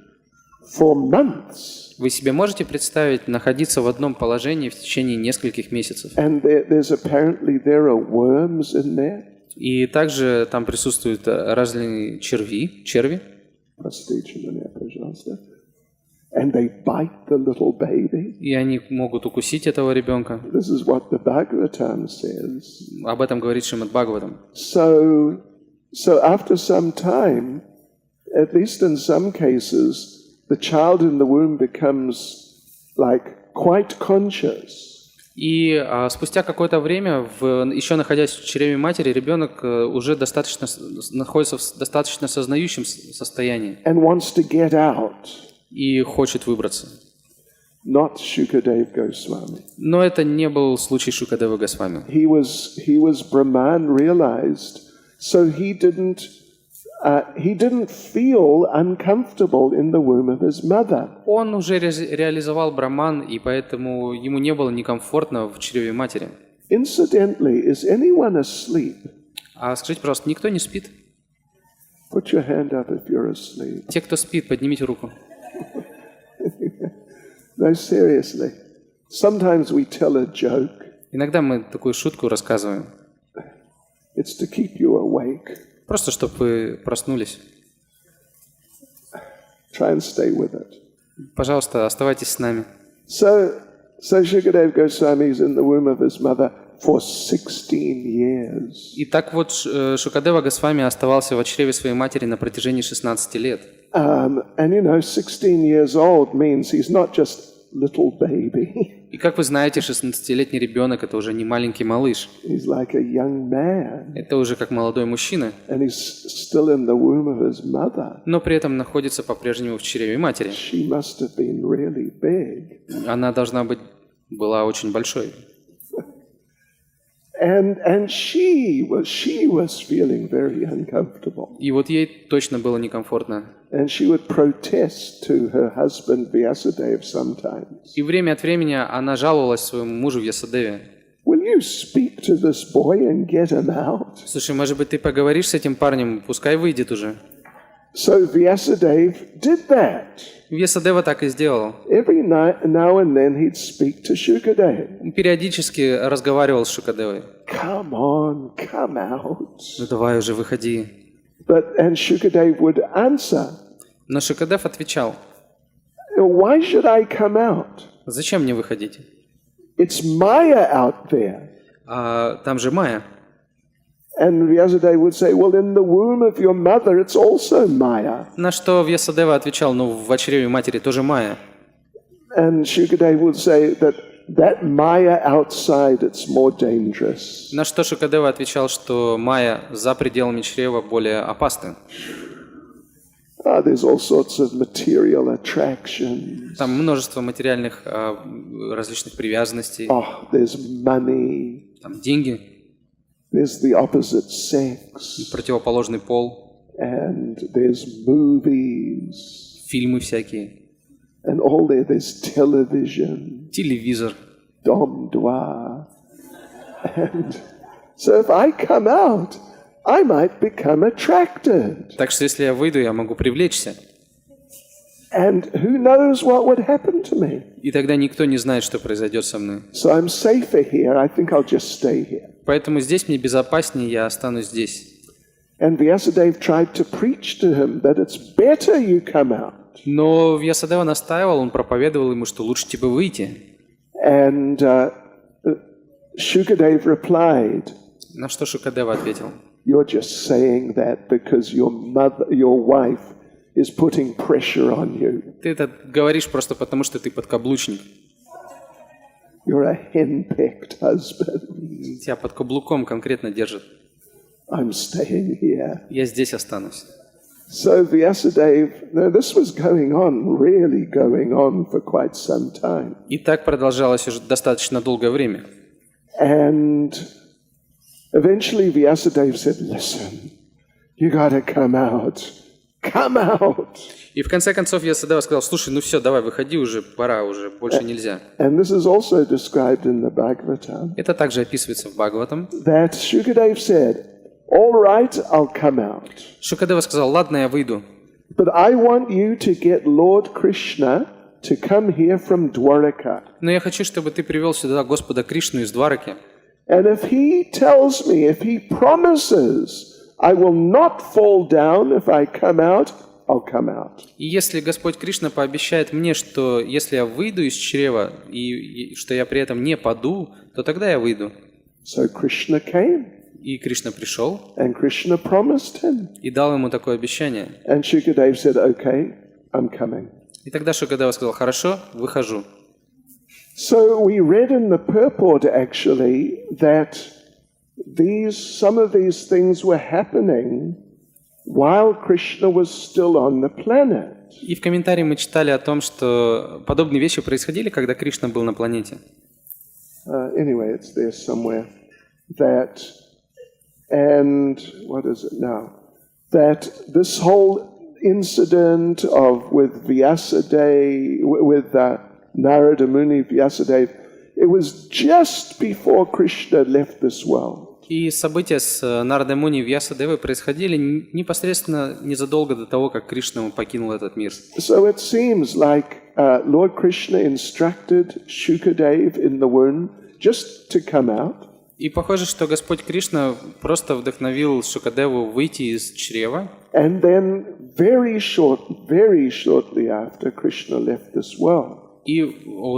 for months? Вы себе можете представить находиться в одном положении в течение нескольких месяцев? And there are worms in there. И также там присутствуют разные черви. And they bite the little baby. И они могут укусить этого ребенка. This is what the Bhagavatam says. Об этом говорит Шримад Бхагаватам. So after some time, at least in some cases, the child in the womb becomes like quite conscious. И спустя какое-то время, еще находясь в чреве матери, ребенок уже находится в достаточно сознающем состоянии. And wants to get out. И хочет выбраться. Not Shukadeva Goswami. Но это не был случай Шукадева Госвами. He was Brahman realized, so he didn't feel uncomfortable in the womb of his mother. Он уже реализовал Браман, и поэтому ему не было некомфортно в чреве матери. Incidentally, is anyone asleep? А скажите, пожалуйста, никто не спит? Put your hand up if you're asleep. Те, кто спит, поднимите руку. No, seriously. Sometimes we tell a joke. Иногда мы такую шутку рассказываем. It's to keep you awake. Просто, чтобы вы проснулись. Try and stay with it. Пожалуйста, оставайтесь с нами. So Shukadeva Goswami is in the womb of his mother for 16 years. И так вот Шукадева Госвами оставался в чреве своей матери на протяжении 16 лет. And 16 years old means he's not just little baby. И как вы знаете, 16-летний ребенок – это уже не маленький малыш. He's like a young man. Это уже как молодой мужчина. And he's still in the womb of his mother. Но при этом находится по-прежнему в чреве матери. She must have been really big. Она была очень большой. And she was feeling very uncomfortable. И вот ей точно было некомфортно. And she would protest to her husband Vyasadeva sometimes. И время от времени она жаловалась своему мужу Вьясадеве. Will you speak to this boy and get him out? Слушай, может быть, ты поговоришь с этим парнем, пускай выйдет уже. So Vyasadeva did that. Вьясадева так и сделал. Every now and then he'd speak to Shukadeva. Он периодически разговаривал с Шукадевой. Come on, come out. Ну давай уже, выходи. And Shukadeva would answer. Но Шукадев отвечал. Why should I come out? Зачем мне выходить? It's Maya out there. Там же Майя. And Vyasadeva would say, well, in the womb of your mother, it's also Maya. На что Вьясадева отвечал, ну, в чреве матери тоже Майя. And Shukadeva would say that Maya outside, it's more dangerous. На что Шукадева отвечал, что Майя за пределами чрева более опасны. There's all sorts of material attractions. Там множество материальных различных привязанностей. There's money. Там деньги. There's the opposite sex. Противоположный пол. And there's movies. Фильмы всякие. And all there's television. Телевизор. Dom-dwa. And so if I come out, I might become attracted. Так что если я выйду, я могу привлечься. And who knows what would happen to me? И тогда никто не знает, что произойдет со мной. So I'm safer here. I think I'll just stay here. Поэтому здесь мне безопаснее, я останусь здесь. And Vyasadeva tried to preach to him that it's better you come out. Но Вьясадева настаивал, он проповедовал ему, что лучше тебе выйти. And Shukadeva replied, На что Шукадева ответил? You're just saying that because your wife is putting pressure on you. Ты это говоришь просто потому, что ты подкаблучник. You're a henpecked husband. Тебя под каблуком конкретно держат. I'm staying here. Я здесь останусь. So Vyasadeva, this was really going on for quite some time. И так продолжалось уже достаточно долгое время. And eventually Vyasadeva said, listen, you gotta come out. Come out. И в конце концов Вьясадева сказал, слушай, ну все, давай, выходи уже, пора уже, больше нельзя. And this is also described in the Bhagavatam. Это также описывается в Бхагаватам. That Shukadeva said, all right, I'll come out. Шукадева сказал, ладно, я выйду. But I want you to get Lord Krishna to come here from Dwaraka. Но я хочу, чтобы ты привел сюда Господа Кришну из Двараки. And if he tells me, if he promises, I will not fall down if I come out, I'll come out. И если Господь Кришна пообещает мне, что если я выйду из чрева, и что я при этом не паду, то тогда я выйду. So Krishna came. И Кришна пришел. And Krishna promised him. И дал ему такое обещание. And Shukadeva said, okay, I'm coming. И тогда Шукадева сказал, хорошо, выхожу. So we read in the purport actually that some of these things were happening while Krishna was still on the planet. И в комментарии мы читали о том, что подобные вещи происходили, когда Кришна был на планете. Anyway, it's there somewhere. That, and what is it now? That this whole incident with Vyasadeva, with Narada Muni Vyasadeva, it was just before Krishna left this world. И события с Нарадой Муни и Вьясадевой происходили непосредственно незадолго до того, как Кришна покинул этот мир. So it seems like Lord Krishna instructed Shukadeva in the womb just to come out. И похоже, что Господь Кришна просто вдохновил Шукадеву выйти из чрева. And then very shortly after Krishna left this world. И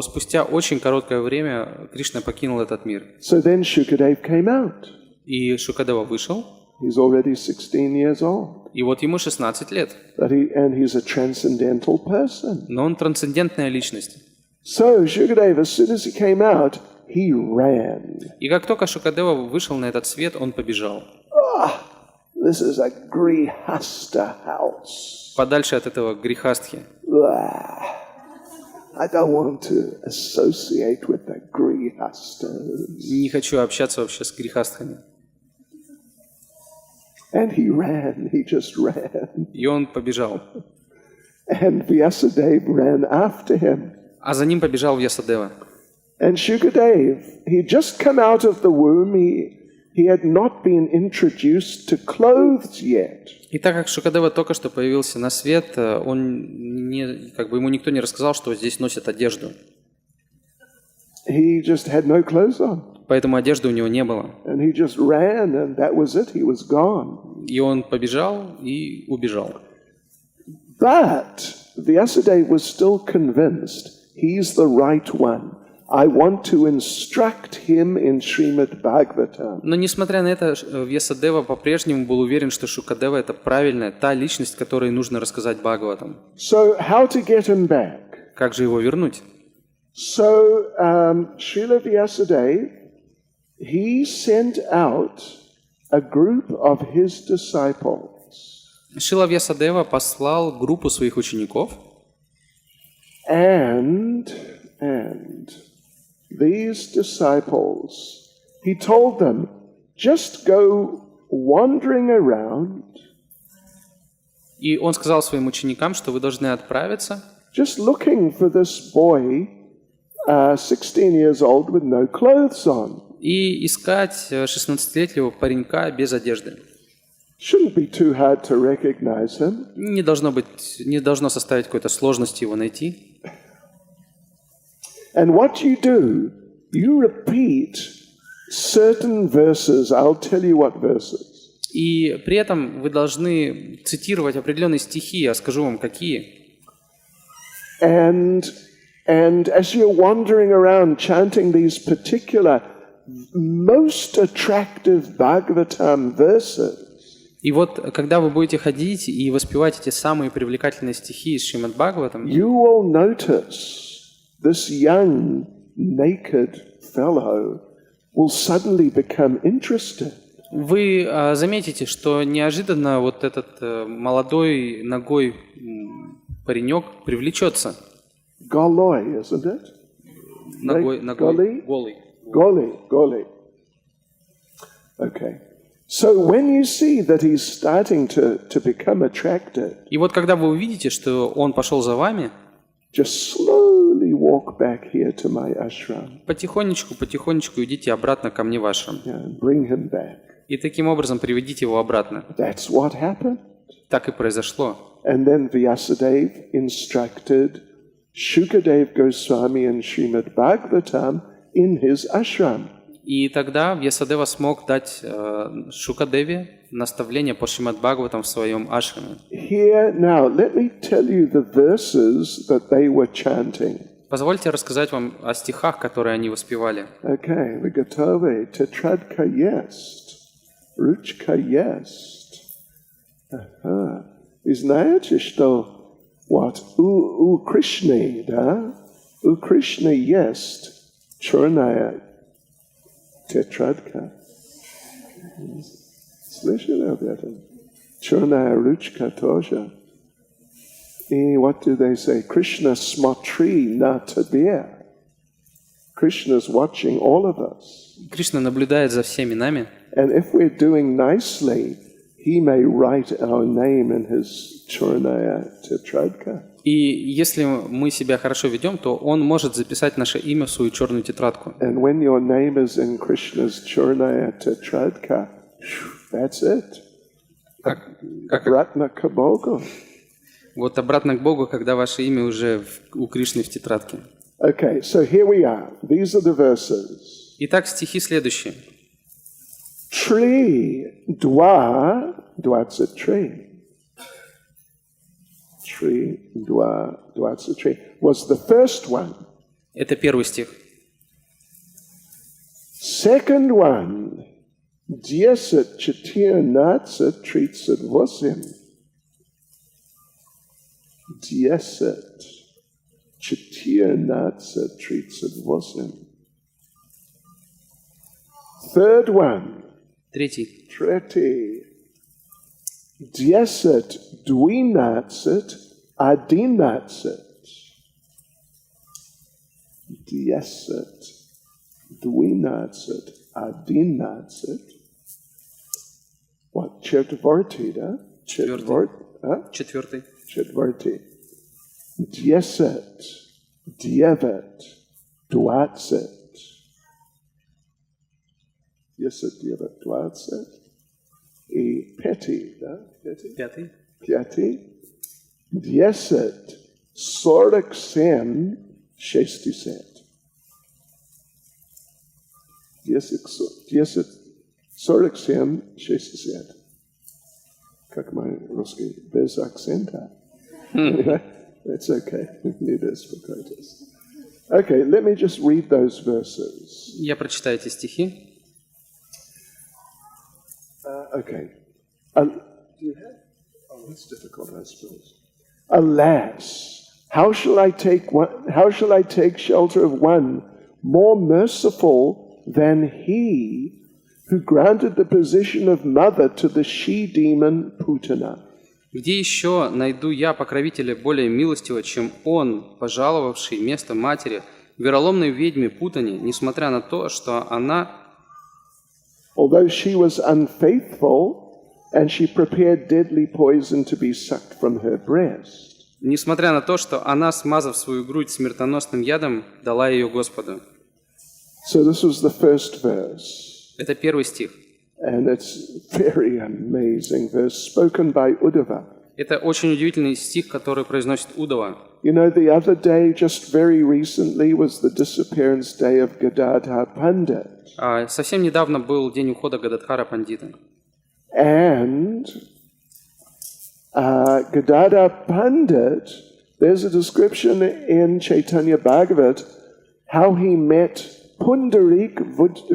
спустя очень короткое время Кришна покинул этот мир. So then Shukadeva came out. И Шукадева вышел. He's already 16 years old. И вот ему 16 лет. And he's a transcendental person. Но он трансцендентная личность. So Shukadeva, as soon as he came out, he ran. И как только Шукадева вышел на этот свет, он побежал. This is a grihasta house. Подальше от этого грехастхи. I don't want to associate with the grihastas. Не хочу общаться вообще с грехастхами. And he just ran. И он побежал. And Vyasadeva ran after him. А за ним побежал Вьясадева. And Shukadeva, he'd just come out of the womb. He had not been introduced to clothes yet. И так как Шукадева только что появился на свет, ему никто не рассказал, что здесь носят одежду. He just had no clothes on. Поэтому одежды у него не было. And he just ran, and that was it. He was gone. И он побежал и убежал. But Vyasadeva was still convinced he's the right one. I want to instruct him in Srimad Bhagavatam. Но несмотря на это, Вьясадева по-прежнему был уверен, что Шукадева это правильная, та личность, которой нужно рассказать Бхагаватам. So how to get him back? Как же его вернуть? So Srila Vyasadeva, he sent out a group of his disciples. Шрила Вьясадева послал группу своих учеников, And these disciples, he told them, just go wandering around, и он сказал своим ученикам, что вы должны отправиться, just looking for this boy, 16 years old with no clothes on. и искать 16-летнего паренька без одежды. Shouldn't be too hard to recognize him. Не должно составить какой-то сложности его найти. And what you repeat certain verses. I'll tell you what verses. И при этом вы должны цитировать определенные стихи, я скажу вам какие. And as you're wandering around chanting these particular most attractive Bhagavatam verses, И вот, когда вы будете ходить и воспевать эти самые привлекательные стихи из Шримад Бхагаватам, you will notice this young, naked fellow will suddenly become interested. вы заметите, что неожиданно вот этот молодой ногой паренек привлечется. Goloi, isn't it? Ногой, Голый? голый. Goloi. Okay. So when you see that he's starting to become attracted, И вот когда вы увидите, что он пошел за вами, just slowly walk back here to my ashram. потихонечку идите обратно ко мне в ашрам. And bring him back. И таким образом приведите его обратно. That's what happened. Так и произошло. And then Vyasadeva instructed Shukadev Goswami and Srimad Bhagavatam in his ashram. И тогда Вьясадева смог дать Шукадеве наставление по Шримад Бхагаватам в своем ашраме. Here now, let me tell you the verses that they were chanting. Позвольте рассказать вам о стихах, которые они воспевали. Okay, we готовы. Tetradka есть, ручка есть. Ага. И знаете, что вот у Кришны, да? У Кришны есть черная тетрадка. Слышали об этом? Черная ручка тоже. И what do they say? Krishna смотри на тебе. Krishna's watching all of us. Кришна наблюдает за всеми нами. And if we're doing nicely, he may write our name in his черная тетрадка. И если мы себя хорошо ведем, то он может записать наше имя в свою черную тетрадку. And when your name is in Krishna's черная тетрадка, that's it. Обратно к Богу. Вот обратно к Богу, когда ваше имя уже у Кришны в тетрадке. Okay, so here we are. These are the verses. Итак, стихи следующие. 3, 23. 3, 23 was the first one. Это первый стих. Second one, 10, 14, 38. 10, 14, 38. Third one, Третий. 30. 10, 12, 11. 10, 12, 11. What? Четвертый, да? Четвертый. Четвертый. 10, 9, 20. 10, 9, 20. И пятый, да? Пятый. Пятый. 10, 47, 60. 10, 47, 60. Как мой русский, без акцента. Anyway, it's okay. Не беспокойтесь. Okay, let me just read those verses. Я прочитаю эти стихи. Okay. Do you have? Oh, that's difficult, I suppose. Alas, how shall I take shelter of one more merciful than he who granted the position of mother to the she-demon Putana? Где еще найду я покровителя более милостивого, чем он, пожаловавший место матери, вероломной ведьме Путане, несмотря на то, что она, Although she was unfaithful, and she prepared deadly poison to be sucked from her breast. несмотря на то, что она, смазав свою грудь смертоносным ядом, дала ее Господу. So this was the first verse. Это первый стих. And it's very amazing verse spoken by Uddhava. Это очень удивительный стих, который произносит Удава. You know, the other day, just very recently, was the disappearance day of Gadadhar Pandit. Совсем недавно был день ухода Гададхара Пандита. And Gadadhar Pandit, there's a description in Chaitanya Bhagavat how he met Pundarik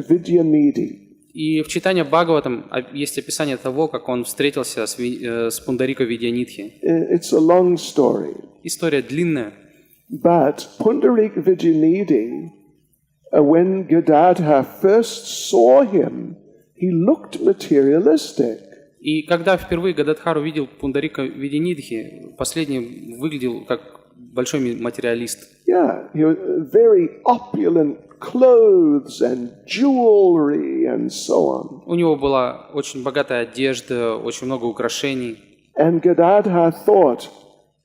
Vidyanidhi. И в Чайтанья Бхагаватам есть описание того, как он встретился с Пундарико Видьянидхи. It's a long story. История длинная. But Pundarik Vidyanidhi, when Gadadhar first saw him, he looked materialistic. И когда впервые Гададхар увидел Пундарико Видьянидхи, последний выглядел как большой материалист. Yeah, he was very opulent clothes and jewelry and so on. У него была очень богатая одежда, очень много украшений. And Gadadhar thought,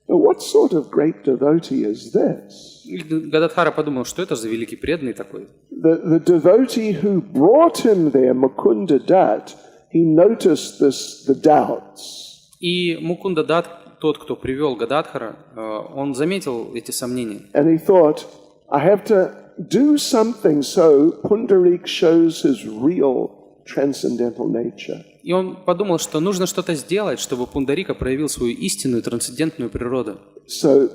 what sort of great devotee is this? И Гададхара подумал, что это за великий преданный такой. The devotee who brought him there, Mukunda Dutt, he noticed the doubts. И Мукунда Дат, тот, кто привел Гададхара, он заметил эти сомнения. And he thought, I have to do something so Pundarik shows his real transcendental nature. И он подумал, что нужно что-то сделать, чтобы Пундарика проявил свою истинную трансцендентную природу. So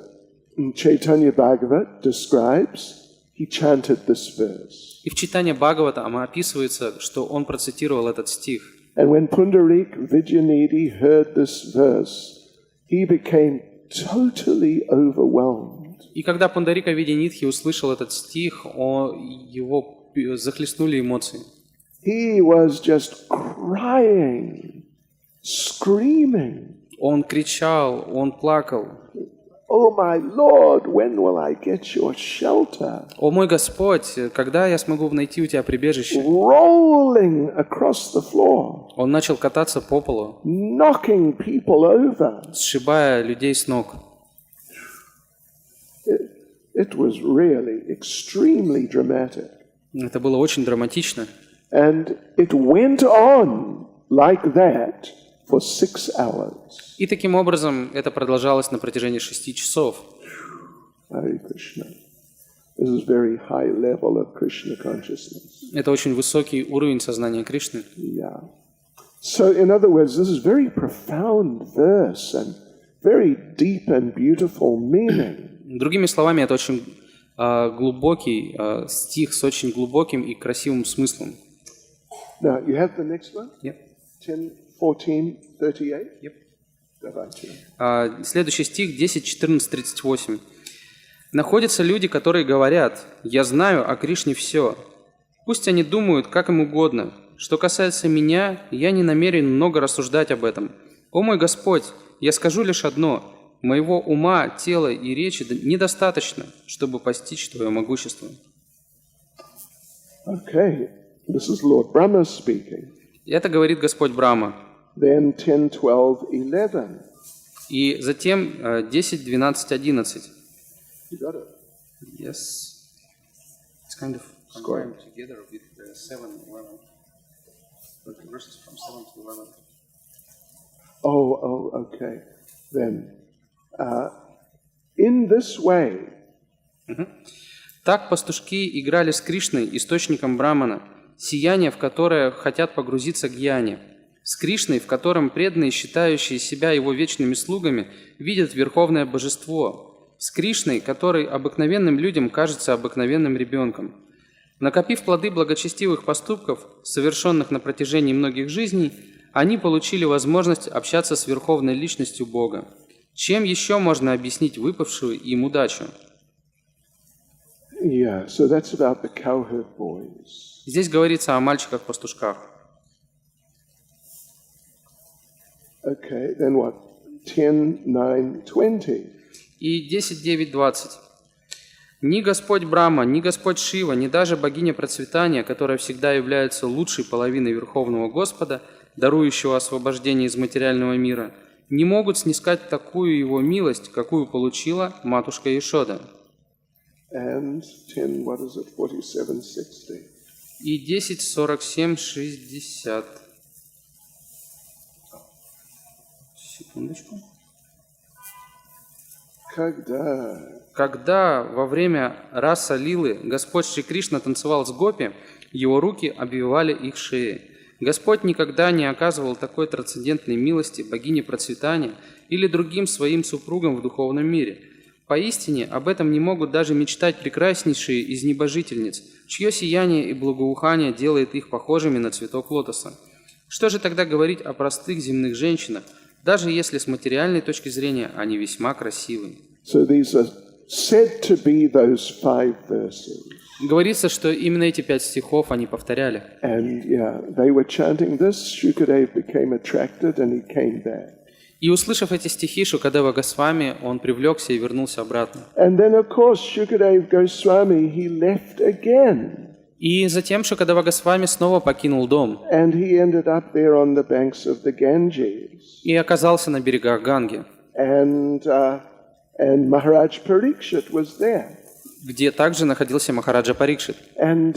Chaitanya Bhagavat describes, he chanted this verse. И в Чайтанья Бхагаватам описывается, что он процитировал этот стих. And when Pundarik Vidyanidhi heard this verse, he became totally overwhelmed. И когда Пундарика Видьянидхи услышал этот стих, его захлестнули эмоции. He was just crying, screaming. Он кричал, он плакал. Oh my Lord, when will I get your shelter? О мой Господь, когда я смогу найти у тебя прибежище? Rolling across the floor, Он начал кататься по полу, knocking people over. сшибая людей с ног. It was really extremely dramatic. Это было очень драматично. And it went on like that for 6 hours. И таким образом это продолжалось на протяжении 6 часов. Hare Krishna. This is very high level of Krishna consciousness. Это очень высокий уровень сознания Кришны. Yeah. So in other words, this is very profound verse and very deep and beautiful meaning. Другими словами, это очень глубокий стих с очень глубоким и красивым смыслом. Now, you have the next one? Yep. 10, 14, 38? Yep. Давайте. Следующий стих 10, 14, 38. «Находятся люди, которые говорят, «Я знаю о Кришне все». Пусть они думают, как им угодно. Что касается меня, я не намерен много рассуждать об этом. О мой Господь, я скажу лишь одно. Моего ума, тела и речи недостаточно, чтобы постичь Твое могущество». Okay, this is Lord Brahma speaking. Это говорит Господь Брахма. Then 10, 12, 11. И затем 10, 12, 11. You got it? Yes. It's kind of combined together with the 7, 11. But the verses from 7 to 11. Oh, okay. Then, in this way, Так пастушки играли с Кришной, источником Брамана, сияние, в которое хотят погрузиться гьяни, с Кришной, в котором преданные, считающие себя его вечными слугами, видят верховное божество. с Кришной, который обыкновенным людям кажется обыкновенным ребенком. Накопив плоды благочестивых поступков, совершенных на протяжении многих жизней, они получили возможность общаться с Верховной Личностью Бога. Чем еще можно объяснить выпавшую им удачу? Yeah, so that's about the cowherd boys. Здесь говорится о мальчиках-пастушках. Okay, then what? 10, 9, 20. И 10, 9, 20. Ни Господь Брахма, ни Господь Шива, ни даже богиня процветания, которая всегда является лучшей половиной Верховного Господа, дарующего освобождение из материального мира, не могут снискать такую его милость, какую получила матушка Ешода. And 10, what is it? 47, 60. И 10, 47, 60. Секундочку. Когда во время раса Лилы Господь Шри Кришна танцевал с гопи, его руки обвивали их шеи. Господь никогда не оказывал такой трансцендентной милости богине процветания или другим своим супругам в духовном мире. Поистине, об этом не могут даже мечтать прекраснейшие из небожительниц, чье сияние и благоухание делает их похожими на цветок лотоса. Что же тогда говорить о простых земных женщинах, даже если с материальной точки зрения они весьма красивы? So these are said to be those 5 verses. Говорится, что именно эти 5 стихов они повторяли. And yeah, they were chanting this. Shukadeva became attracted and he came back. И услышав эти стихи Шукадева Госвами, он привлекся и вернулся обратно. And then, of course, Shukadeva Goswami, he left again. И затем Шукадева Госвами снова покинул дом. And he ended up there on the banks of the Ganges. И оказался на берегах Ганги. And Maharaj Parikshit was there. Где также находился Махараджа Парикшит. And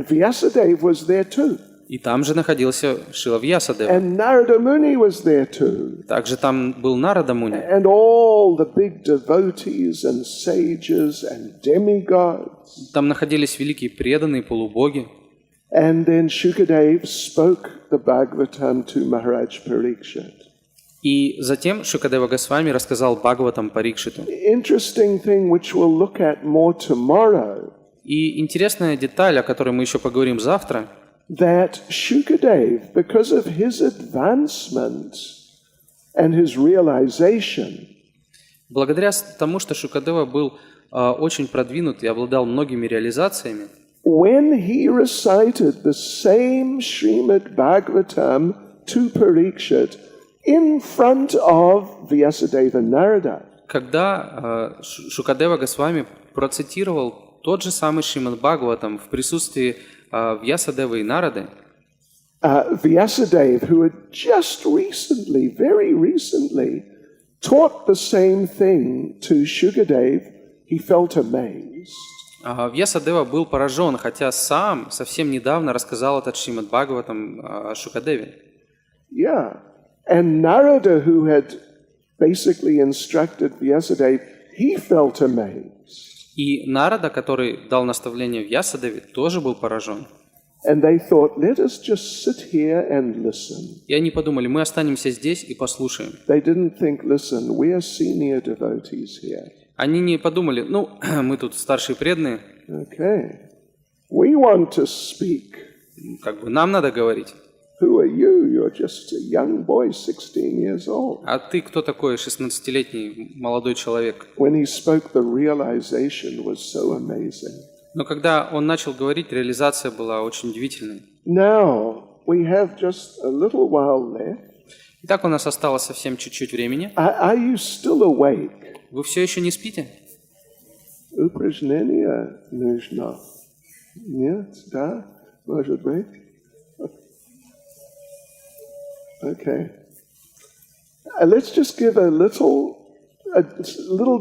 Vyasadeva was there too. И там же находился Шила Вьясадева. And Narada Muni was there too. Также там был Нарада Муни. And all the big devotees and sages and demigods. Там находились великие преданные полубоги. And then Shukadeva spoke the Bhagavatam to Maharaj Parikshit. И затем Шукадева Госвами рассказал Бхагаватам Парикшиту. Interesting thing which we'll look at more tomorrow. И интересная деталь, о которой мы еще поговорим завтра, that Shukadeva, because of his advancement and his realization, благодаря тому, что Шукадева был очень продвинут и обладал многими реализациями, when he recited the same Srimad Bhagavatam to Parikshit in front of Vyasadeva Narada, когда Шукадева Госвами процитировал тот же самый Шримад Бхагаватам в присутствии Вьясадевы и Нарады, Vyasadeva, who had just recently, very recently, taught the same thing to Shukadeva, he felt amazed. Вьясадева был поражен, хотя сам совсем недавно рассказал этот Шримад Бхагаватам Шукадеве. Yeah. And Narada, who had basically instructed Vyasadeva, he felt amazed. И Нарада, который дал наставление Вьясадеве, тоже был поражен. And they thought, let us just sit here and listen. И они подумали, мы останемся здесь и послушаем. They didn't think, listen, we are senior devotees here. Они не подумали, ну, мы тут старшие преданные. Okay. We want to speak. Как бы нам надо говорить. Who are you? You're just a young boy, 16 years old. А ты кто такой, 16-летний молодой человек? When he spoke, the realization was so amazing. Но когда он начал говорить, реализация была очень удивительной. Now, we have just a little while left. Итак, у нас осталось совсем чуть-чуть времени. Are you still awake? Вы все еще не спите? Упражнение нужно. Нет, да, может быть. Okay. Let's just give a little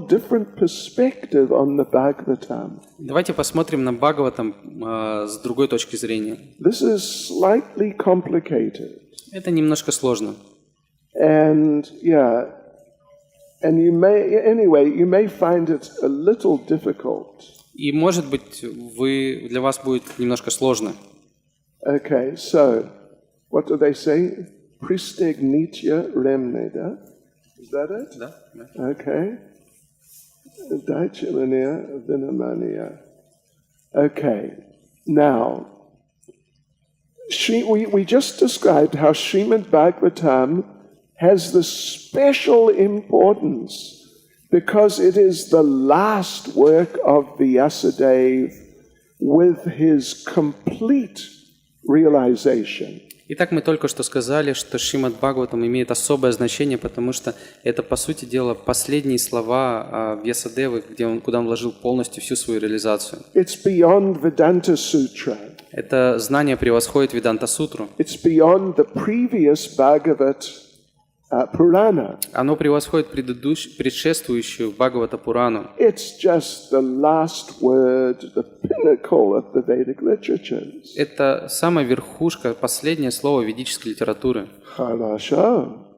different perspective on the Bhagavatam. Давайте посмотрим на Бхагаватам с другой точки зрения. This is slightly complicated. Это немножко сложно. And yeah, and you may find it a little difficult. И может быть, для вас будет немножко сложно. Okay, so what do they say? Pristignitya remneda. Is that it? Да. Okay. Daichimaniya Vinamaniya. Okay, now, we just described how Srimad Bhagavatam has the special importance because it is the last work of Vyasadeva with his complete realization. Итак, мы только что сказали, что Шримад Бхагаватам имеет особое значение, потому что это, по сути дела, последние слова Вьясадевы, куда он вложил полностью всю свою реализацию. It's beyond Vedanta Sutra. Это знание превосходит Веданта-сутру. It's beyond the previous Bhagavat Purana. Оно превосходит предшествующую Бхагавата-Пурану. It's just the last word, the pinnacle of the Vedic literatures. Это самая верхушка, последнее слово ведической литературы. Хорошо.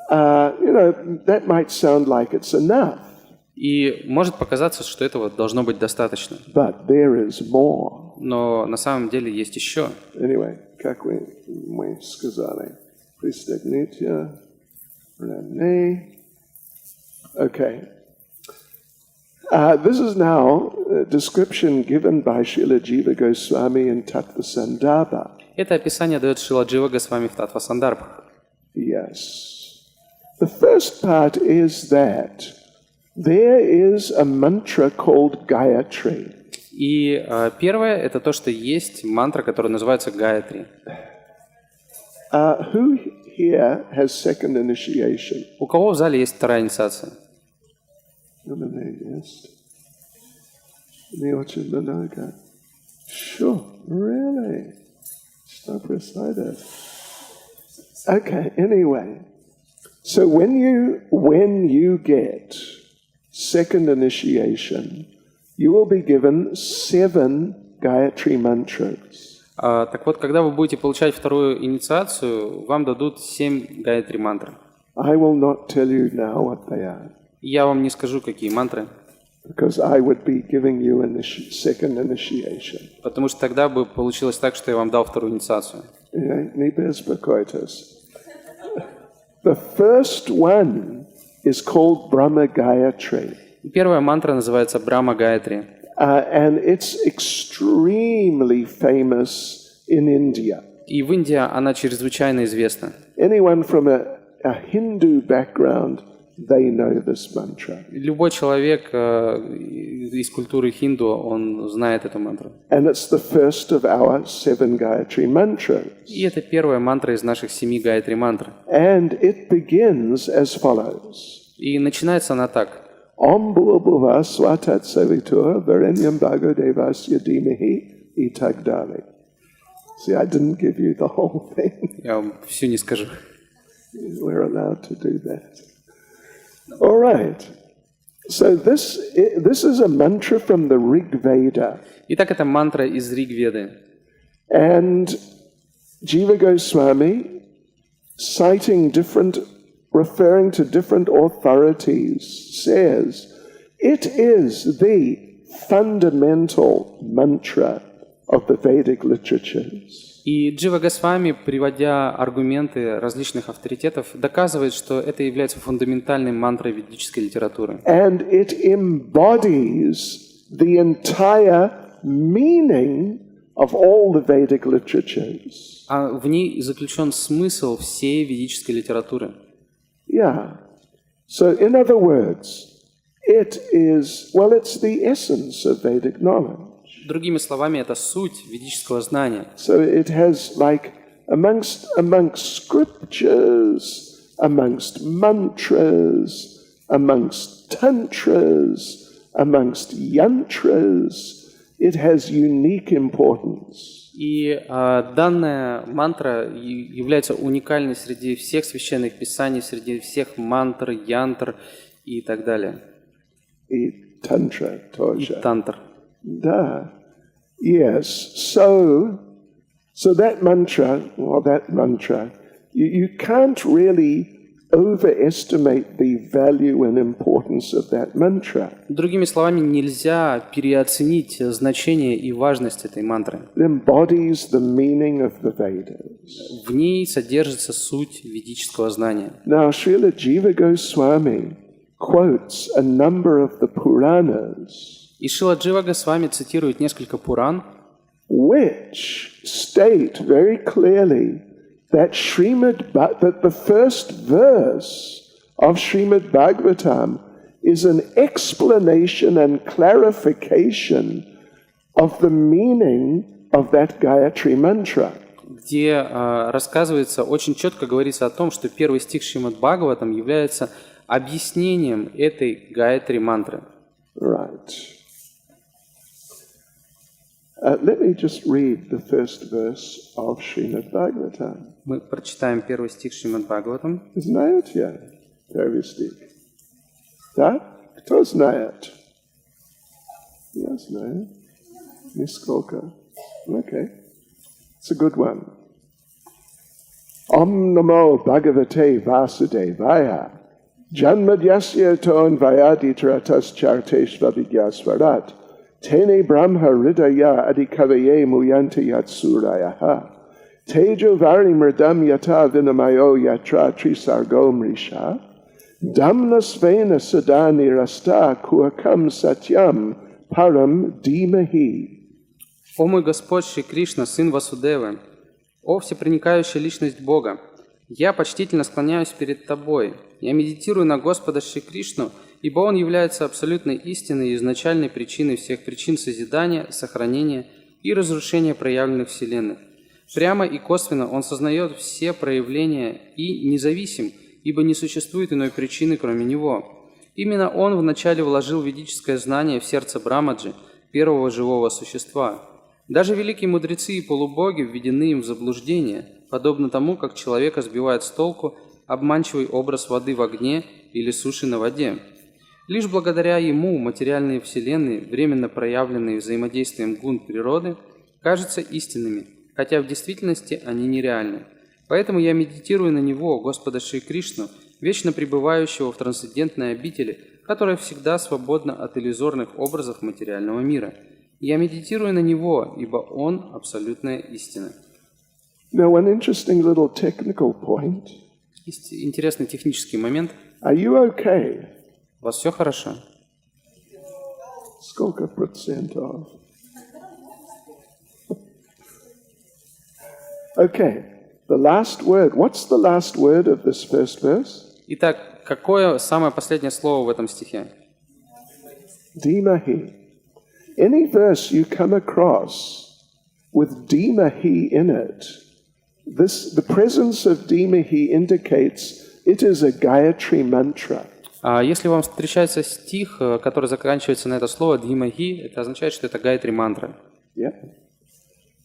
That might sound like it's enough. И может показаться, что этого должно быть достаточно. But there is more. Но на самом деле есть еще. Anyway, как мы сказали. Pristagnitia, Rane. Okay. This is now a description given by Srila Jiva Goswami in Tattva Sandarbha. Это описание дает Шрила Джива Госвами в Татва Сандарбхах. Yes. The first part is that there is a mantra called Gayatri. И первое – это то, что есть мантра, которая называется Гаятри. Who here has second initiation? У кого в зале есть вторая инициация? Sure, really? Stop recited. Okay, anyway. So when you get second initiation, you will be given 7 Gayatri mantras. Так вот, когда вы будете получать вторую инициацию, вам дадут 7 Гаятри мантр. I will not tell you now what they are. Я вам не скажу, какие мантры. Because I would be giving you second initiation. Потому что тогда бы получилось так, что я вам дал вторую инициацию. The first one is called Brahma Gayatri. Первая мантра называется Брахма Гаятри. And it's extremely famous in India. И в Индии она чрезвычайно известна. Anyone from a Hindu background, they know this mantra. Любой человек из культуры хинду, он знает эту мантру. And it's the first of our 7 Gayatri mantras. И это первая мантра из наших 7 Гаятри мантр. And it begins as follows. И начинается она так. Om Bhuvabhuva Swatat Savitur Varenyam Bhargo Devasya Dhimahi Itagdali. See, I didn't give you the whole thing. Я вам всю не скажу. We're allowed to do that. All right. So this is a mantra from the Rig Veda. Итак, это мантра из Риг-веды. And Jiva Goswami, referring to different authorities, says, it is the fundamental mantra of the Vedic literatures. И Джива Госвами, приводя аргументы различных авторитетов, доказывает, что это является фундаментальной мантрой ведической литературы. And it embodies the entire meaning of all the Vedic literatures. А в ней заключен смысл всей ведической литературы. Yeah. So in other words, it's the essence of Vedic knowledge. Другими словами, это суть ведического знания. So it has amongst scriptures, amongst mantras, amongst tantras, amongst yantras, it has unique importance. И данная мантра является уникальной среди всех священных писаний, среди всех мантр, янтр и так далее. И тантра тоже. И тантр. Да. Yes. So that mantra, you can't really overestimate the value and importance of that mantra. Другими словами, нельзя переоценить значение и важность этой мантры. It embodies the meaning of the Vedas. В ней содержится суть ведического знания. Now, Srila Jiva Goswami quotes a number of the Puranas, И Шриладжи Госвами цитирует несколько Пуран, which state very clearly that that the first verse of Srimad Bhagavatam is an explanation and clarification of the meaning of that Gayatri mantra. где рассказывается, очень четко говорится о том, что первый стих Шримад Бхагаватам является объяснением этой Гayatri мантры. Right. Let me just read the first verse of Srimad Bhagavatam. Мы прочитаем первый стих Шримад Бхагаватам. Знают я первый стих? Да? Кто знает? Я знаю. Нисколько. Okay. It's a good one. Om Namo Bhagavate Vasudevaya Janmadyasya Ton Vayaditratas Charteshva Vigyasvarat Tene Brahma Hridaya Adikavaye Muyanti Yatsurayaha Tejo Varni Mridam Yata Vinamayo Yatra Trisargo Mrisha Damna Svena Sadani Rasta Kuakam Satyam Param Dimahi. «О мой Господь Шри Кришна, Сын Васудевы, о всепроникающая личность Бога, я почтительно склоняюсь перед Тобой, я медитирую на Господа Шри Кришну, ибо Он является абсолютной истиной и изначальной причиной всех причин созидания, сохранения и разрушения проявленных вселенных. Прямо и косвенно Он сознает все проявления и независим, ибо не существует иной причины, кроме Него. Именно Он вначале вложил ведическое знание в сердце Брамаджи, первого живого существа. Даже великие мудрецы и полубоги введены им в заблуждение, подобно тому, как человека сбивает с толку обманчивый образ воды в огне или суши на воде. Лишь благодаря ему материальные вселенные, временно проявленные взаимодействием гун природы, кажутся истинными, хотя в действительности они нереальны. Поэтому я медитирую на него, Господа Шри Кришну, вечно пребывающего в трансцендентной обители, которая всегда свободна от иллюзорных образов материального мира. Я медитирую на него, ибо он абсолютная истина. Now, one interesting little technical point. Есть интересный технический момент. Are you okay? У вас все хорошо? Сколько процентов? Okay. The last word. What's the last word of this first verse? Итак, какое самое последнее слово в этом стихе? Dimahi. Any verse you come across with Dimahi in it, the presence of Dimahi indicates it is a Gayatri mantra. Если вам встречается стих, который заканчивается на это слово Дхимахи, это означает, что это Гайатри мантра. Yeah.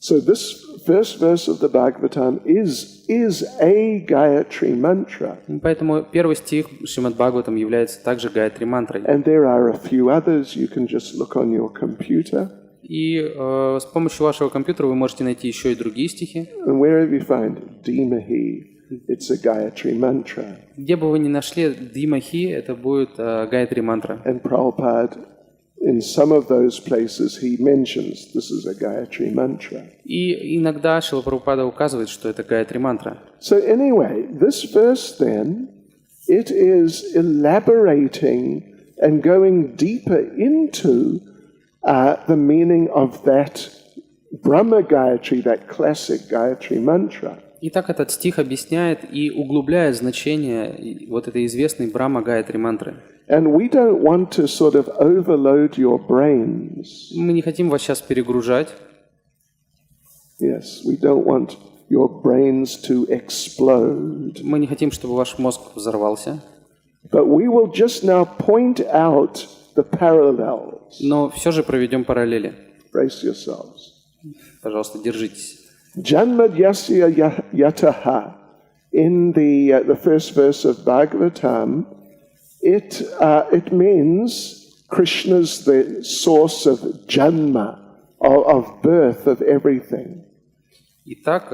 So this first verse of the Bhagavatam is a Gayatri mantra. Поэтому первый стих Шримад Бхагаватам является также Гайатри мантрой. And there are a few others you can just look on your computer. И с помощью вашего компьютера вы можете найти еще и другие стихи. And wherever you find Dimahi, it's a Gayatri mantra. Где бы вы ни нашли Дхимахи, это будет Гайатри мантра. And Prabhupada, in some of those places, he mentions this is a Gayatri mantra. И иногда Шрила Прабхупада указывает, что это Гайатри мантра. So anyway, this verse then, it is elaborating and going deeper into the meaning of that Brahma Gayatri, that classic Gayatri mantra. Итак, этот стих объясняет и углубляет значение вот этой известной Брахма Гайатри мантры. And we don't want to sort of overload your brains. Мы не хотим вас сейчас перегружать. Yes, we don't want your brains to explode. Мы не хотим, чтобы ваш мозг взорвался. But we will just now point out the parallels. Но все же проведем параллели. Brace yourselves. Пожалуйста, держитесь. Janmadyasya yataha. In the first verse of Bhagavatam, it means Krishna's the source of janma, of birth of everything. Итак,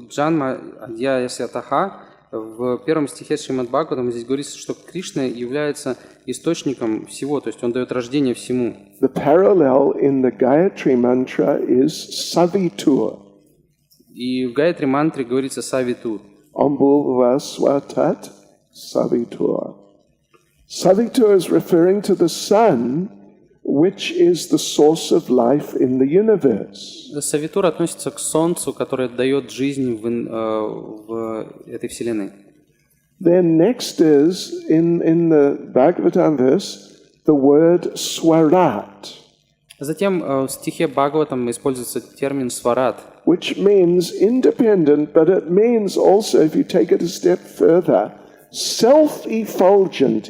Джанма Адьяясятаха, в первом стихе Шримад Бхагаватам здесь говорится, что Кришна является источником всего, то есть он дает рождение всему. The parallel in the Gayatri mantra is savitur. И в Гайатри мантре говорится савитур. Ambulva swatat savitur. Savito is referring to the sun, which is the source of life in the universe. Савитура относится к Солнцу, которое дает жизнь в этой вселенной. Then next is, in the Bhagavatam verse, the word swarat, Затем в стихе Бхагаватам используется термин «сварат», which means independent, but it means also, if you take it a step further, self-effulgent,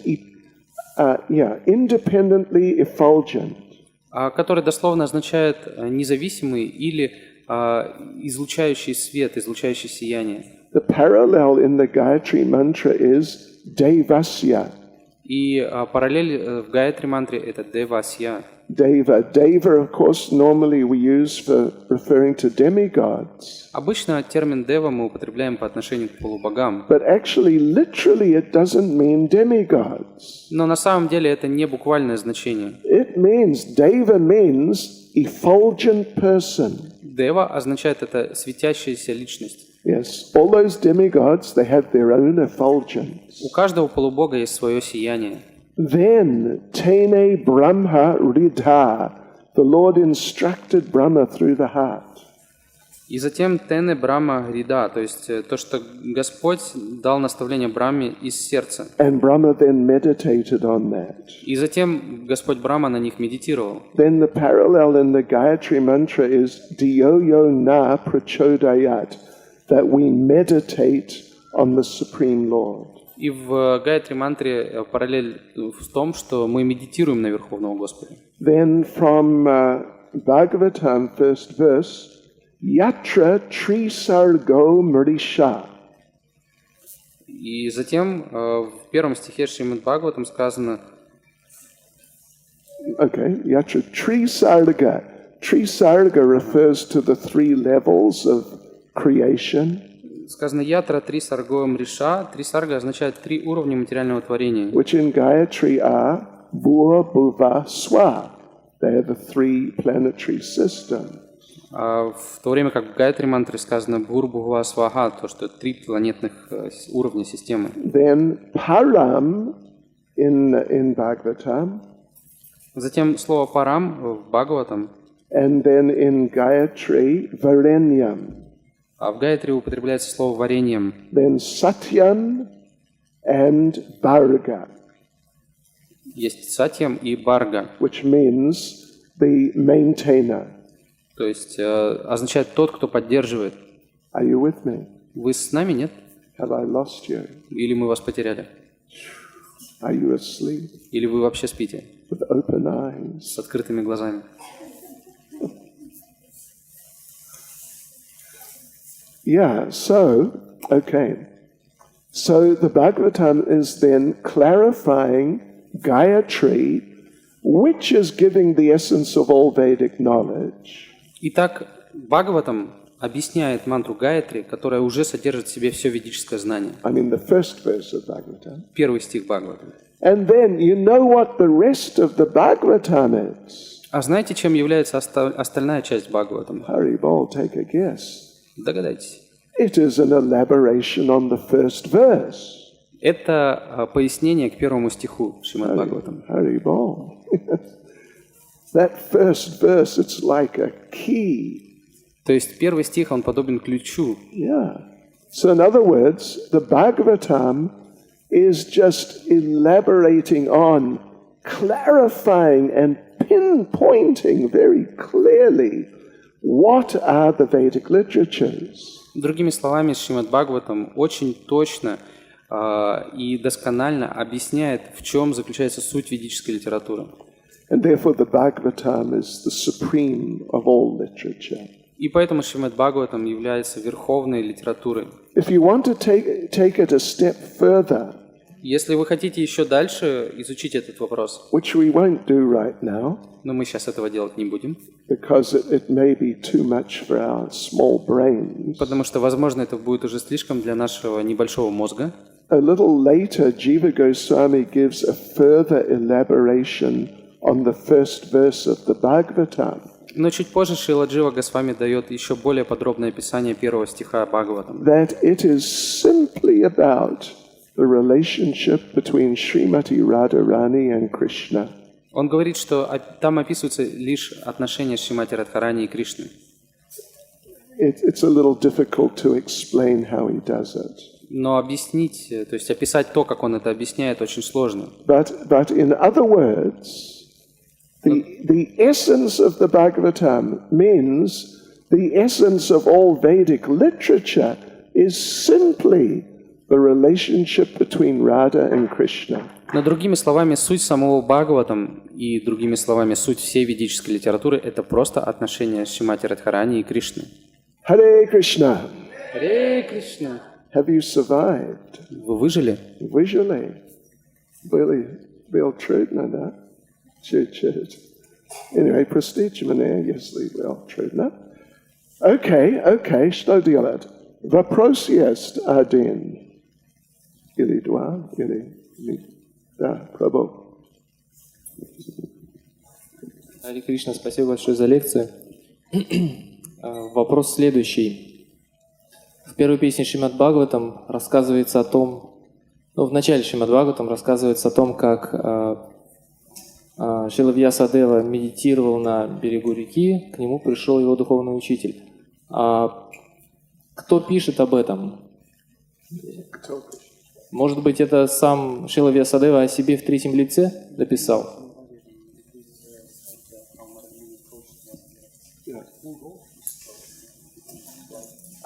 independently effulgent. который дословно означает «независимый» или «излучающий свет», «излучающий сияние». The parallel in the Gayatri mantra is Devasya. И параллель в Гайатри мантре – это «девасья». Deva. Deva, of course, normally we use for referring to demigods. Обычно термин «дева» мы употребляем по отношению к полубогам. But actually, literally, it doesn't mean demigods. Но на самом деле это не буквальное значение. Deva means effulgent person. Дева означает это светящаяся личность. Yes, all those demigods, they have their own effulgence. У каждого полубога есть свое сияние. Then, Tene Brahma Ridha, the Lord instructed Brahma through the heart. И затем Тене Брахма Рида, то есть то, что Господь дал наставление Брахме из сердца. And Brahma then meditated on that. И затем Господь Брахма на них медитировал. Then the parallel in the Gayatri mantra is Diyoyo na prachodayat, that we meditate on the Supreme Lord. И в Гайатри мантре параллель в том, что мы медитируем на Верховного Господа. Then from Bhagavatam, first verse, Yatra Trisargo Mrisha. И затем в первом стихе Шримад Бхагаватам сказано, Yatra Trisarga. Trisarga refers to the three levels of creation. сказано «Ятра три сарго мриша». Три сарга означает три уровня материального творения. Which in Gayatri are Bhuva, Bhuva, Swa. They are the three planetary systems. В то время как в Гайатри мантре сказано «Бхур, Бхува, Сваха», то, что три планетных уровня системы. Then Param in Bhagavatam. Затем слово «парам» в Бхагаватам. And then in Gayatri, Varenyam. А в Гайатри употребляется слово «вареньем». Then Satyam and Bharga. Есть Сатьям и Барга, which means the maintainer. то есть означает тот, кто поддерживает. Are you with me? Вы с нами, нет? Have I lost you? Или мы вас потеряли? Are you asleep? Или вы вообще спите? With open eyes. С открытыми глазами. Yeah, so the Bhagavatam is then clarifying Gayatri, which is giving the essence of all Vedic knowledge. Итак, Бхагаватам объясняет мантру Гайатри, которая уже содержит в себе все ведическое знание. I mean, the first verse of Bhagavatam. Первый стих Бхагаватам. And then you know what the rest of the Bhagavatam is. А знаете, чем является остальная часть Бхагаватам? Haribol, take a guess. Догадайтесь. It is an elaboration on the first verse. Это пояснение к первому стиху Шримад Бхагаватам. Haribol. That first verse, it's like a key. То есть первый стих, он подобен ключу. Yeah. So in other words, the Bhagavatam is just elaborating on, clarifying and pinpointing very clearly what are the Vedic literatures. Другими словами, Шримад Бхагаватам очень точно и досконально объясняет, в чем заключается суть ведической литературы. And therefore the Bhagavatam is the supreme of all literature. И поэтому Шримад Бхагаватам является верховной литературой. If you want to take it a step further, если вы хотите еще дальше изучить этот вопрос, which we won't do right now, но мы сейчас этого делать не будем, because it may be too much for our small brains. Потому что, возможно, это будет уже слишком для нашего небольшого мозга. A little later, Jiva Goswami gives a further elaboration on the first verse of the Bhagavatam. Но чуть позже Шрила Джива Госвами дает еще более подробное описание первого стиха Бхагаватам. That it is simply about the relationship between Srimati Radharani and Krishna. Он говорит, что там описываются лишь отношения Шримати Радхарани и Кришны. It's a little difficult to explain how he does it. Но объяснить, то есть описать то, как он это объясняет, очень сложно. But in other words, the essence of the Bhagavatam means the essence of all Vedic literature is simply the relationship between Radha and Krishna. Но другими словами, суть самого Бхагаватам и другими словами, суть всей ведической литературы – это просто отношения Шримати Радхарани и Кришны. Hare Krishna. Харе Кришна. Have you survived? Вы выжили? Visually. Real trudna, да? Chut. Anyway, prestige мне, если real trudna. Okay, что делать? Вопрос есть один. Или два, или... Да, Прабhu. Харе Кришна, спасибо большое за лекцию. Вопрос следующий. В первой песне Шримад Бхагаватам рассказывается о том, в начале Шримад Бхагаватам рассказывается о том, как Шрила Вьясадева медитировал на берегу реки, к нему пришел его духовный учитель. Кто пишет об этом? Может быть, это сам Шрила Вьясадева о себе в третьем лице написал?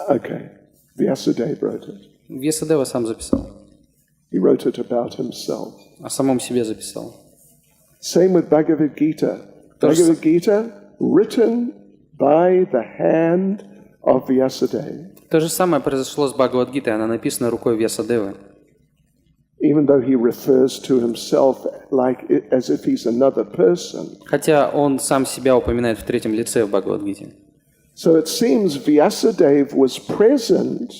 Okay, Vyasadeva wrote it. Вьясадева сам записал. He wrote it about himself. О самом себе записал. Same with Bhagavad Gita. Bhagavad Gita written by the hand of Vyasadeva. То же самое произошло с Бхагавад-гитой, она написана рукой Вьясадевы. Even though he refers to himself as if he's another person. Хотя он сам себя упоминает в третьем лице в Бхагавад-гите. So it seems Vyasadeva was present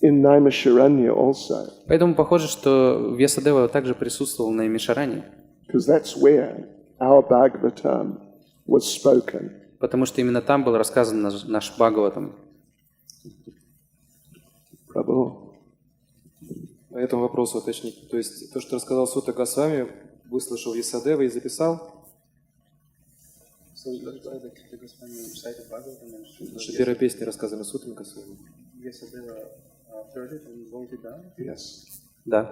in Naimisharanya also. Поэтому похоже, что Вьясадева также присутствовал на Наймишаране. Because that's where our Bhagavatam was spoken. Потому что именно там был рассказан наш Бхагаватам. Prabhu. По этому вопросу уточнить. То есть то, что рассказал Сута Госвами, выслушал Вьясадева и записал? Что первая песня рассказана Сутами Госвами. Yes. Да.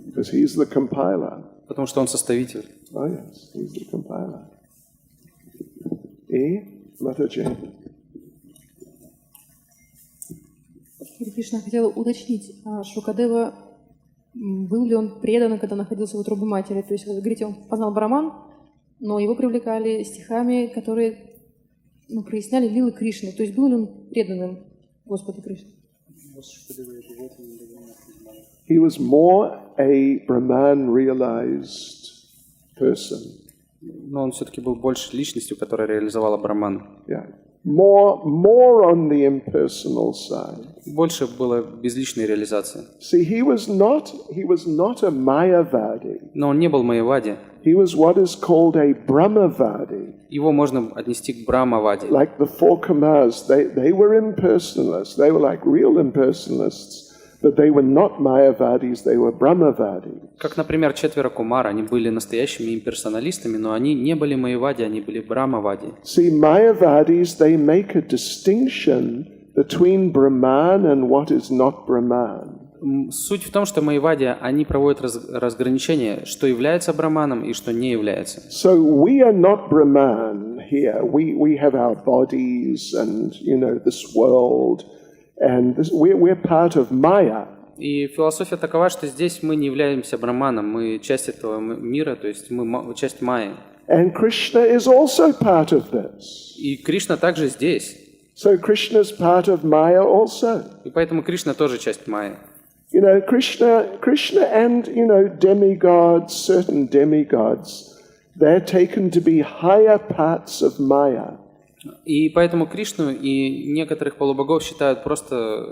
Because he's the compiler. Потому что он составитель. Oh yes, he's the compiler. И Mataji. Харе Кришна, хотела уточнить, Шукадева, был ли он предан, когда находился в утробе матери? То есть, вы говорите, он познал Браман, но его привлекали стихами, которые проясняли лилы Кришны. То есть, был ли он преданным Господу Кришне? He was more a Brahman realized person. Но он все-таки был больше личностью, которая реализовала Браман. Yeah. More on the impersonal side. Больше было безличной реализации. See, he was not a Mayavadi. Но он не был майявади. He was what is called a Brahmavadi. Его можно отнести к Брамавади. Like the four Kamars, they were impersonalists. They were like real impersonalists, but they were not Mayavadis, they were Brahmavadis. Как, например, четверо Кумар, они были настоящими имперсоналистами, но они не были майявади, они были Брамавади. See, Mayavadis, they make a distinction between Brahman and what is not Brahman. Суть в том, что майявади, они проводят разграничение, что является Браманом и что не является. So we are not Brahman here. We have our bodies and, this world, and we're part of Maya. И философия такова, что здесь мы не являемся Браманом, мы часть этого мира, то есть мы часть Майи. And Krishna is also part of this. И Кришна также здесь. So Krishna is part of Maya also. И поэтому Кришна тоже часть Майи. Krishna and, demigods, certain demigods, they're taken to be higher parts of Maya. И поэтому Кришну и некоторых полубогов считают просто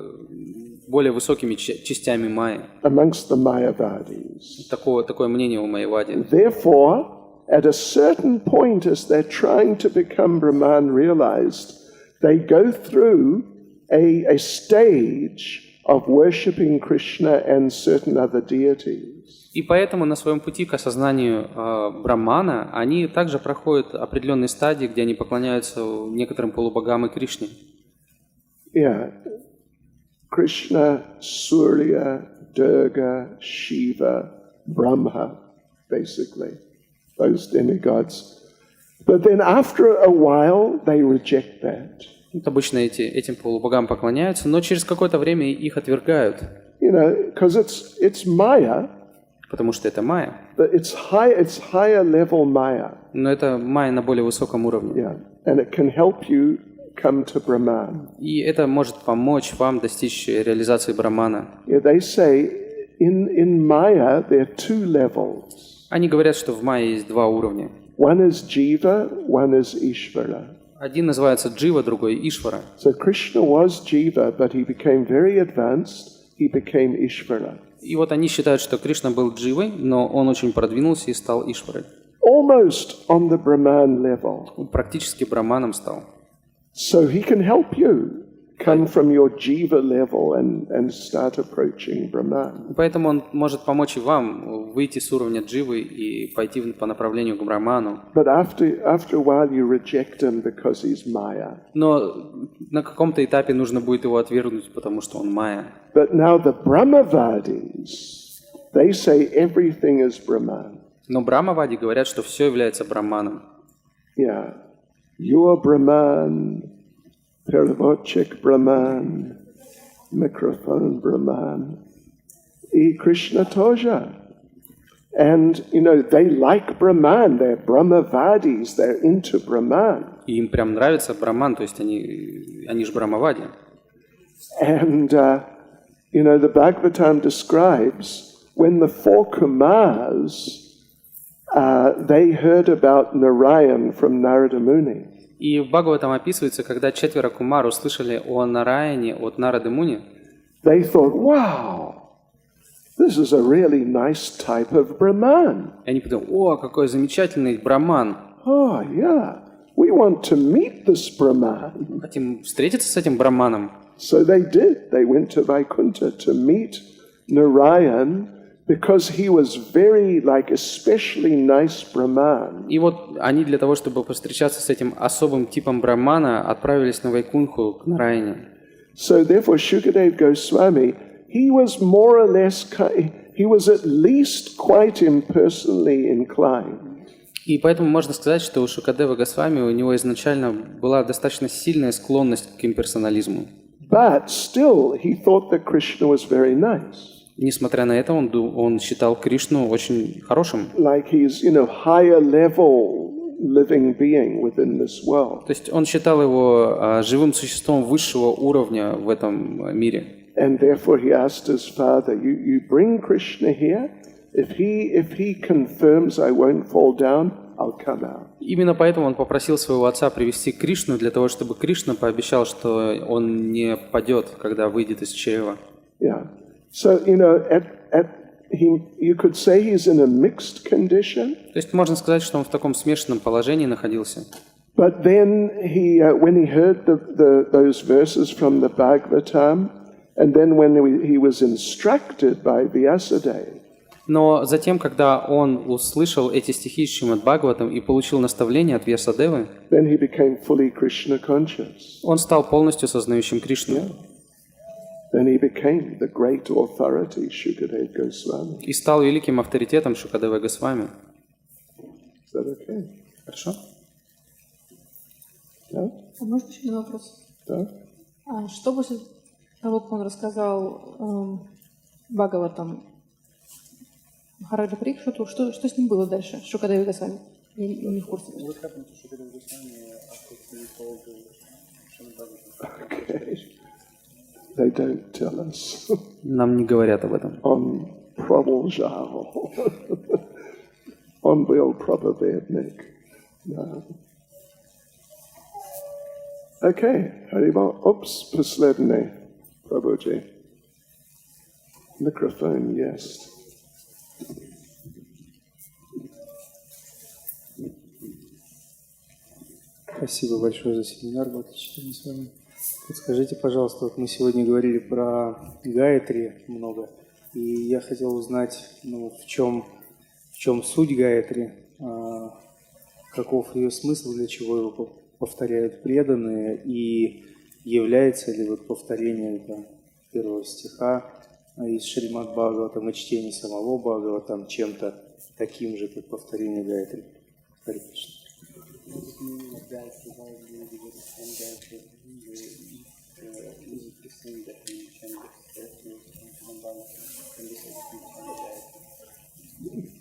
более высокими частями Майи. Amongst the Mayavadis. Такое мнение у майявади. Therefore, at a certain point, as they're trying to become Brahman realized, they go through a stage of worshipping Krishna and certain other deities. И поэтому на своем пути к осознанию Брахмана они также проходят определенные стадии, где они поклоняются некоторым полубогам и Кришне. Yeah. Krishna, Surya, Durga, Shiva, Brahma, basically, those demigods. But then after a while, they reject that. Вот обычно этим полубогам поклоняются, но через какое-то время их отвергают, You know, because it's Maya, потому что это майя. but it's higher level Maya. Но это майя на более высоком уровне. Yeah. And it can help you come to Brahman. И это может помочь вам достичь реализации Брахмана. Yeah, they say in Maya there are two levels. Они говорят, что в майе есть два уровня. One is Jiva, one is Ishvara. Один называется Джива, другой Ишвара. So Krishna was Jiva, but he became very advanced. He became Ishvara. И вот они считают, что Кришна был Дживой, но он очень продвинулся и стал Ишварой. Almost on the Brahman level. Он практически Брахманом стал. So he can help you come from your Jiva level and start approaching Brahman. Поэтому он может помочь и вам выйти с уровня Дживы и пойти по направлению к Брахману. But after a while you reject him because he's Maya. Но на каком-то этапе нужно будет его отвергнуть, потому что он майя. But now the Brahmavadis, they say everything is Brahman. Но Брахмавади говорят, что все является Брахманом. Yeah. You're Brahman, Peravochik Brahman, microphone Brahman, E. Krishna Toja. And, you know, they like Brahman, they're Brahmavadis, they're into Brahman. И им прям нравится Брахман, то есть они же Брахмавади. And, you know, the Bhagavatam describes when the four Kumars, they heard about Narayan from Narada Muni. И в Бхагаватам описывается, когда 4 кумар услышали о Нараяне от Нарады Муни, They thought, wow, this is a really nice type of Brahman. и они подумали: о, какой замечательный Брахман! Oh, yeah, we want to meet this Brahman. Хотим встретиться с этим Брахманом. So they did. They went to Vaikuntha to meet Narayan because he was very, like, especially nice Brahman. И вот они для того, чтобы повстречаться с этим особым типом Брахмана, отправились на Вайкунху к Нараяне. So therefore, Shukadeva Goswami, he was more or less, he was at least quite impersonally inclined. И поэтому можно сказать, что у Шукадева Госвами у него изначально была достаточно сильная склонность к имперсонализму. But still, he thought that Krishna was very nice. Несмотря на это, он считал Кришну очень хорошим. Like he's, you know, higher level living being within this world. То есть он считал его живым существом высшего уровня в этом мире. And therefore he asked his father, you bring Krishna here. If he confirms I won't fall down, I'll come out. Именно поэтому он попросил своего отца привести Кришну, для того, чтобы Кришна пообещал, что он не падет, когда выйдет из чрева. Yeah. So, you know, you could say he's in a mixed condition. То есть можно сказать, что он в таком смешанном положении находился. But then when he heard those verses from the Bhagavatam, and then when he was instructed by Vyasadeva, Но затем, когда он услышал эти стихи из Шримад Бхагаватам и получил наставление от Вьясадевы, then he became fully Krishna conscious. он стал полностью сознающим Кришну. Then he became the great authority, Shukadeva Goswami. И стал великим авторитетом Шукадевы Госвами. Is that okay? Хорошо? No? А может еще один вопрос? No? А что после того, как он рассказал Бхагаватам Махараджа Парикшиту, что с ним было дальше, с Шукадевой Госвами? Я не в курсе. Okay. They don't tell us. Нам не говорят об этом. On продолжал. Он был проповедник. No. Okay, Haribol. Oops, последний, Prabhuji. Microphone, yes. Спасибо большое за семинар, Бхакти-раса, с вами. Скажите, пожалуйста, вот мы сегодня говорили про Гаятри много, и я хотел узнать, в чем суть Гаятри, каков ее смысл, для чего его повторяют преданные, и является ли вот повторение первого стиха из Шримад Бхагаватам и чтение самого Бхагаватам чем-то таким же, как повторение Гаятри. Харе Кришна.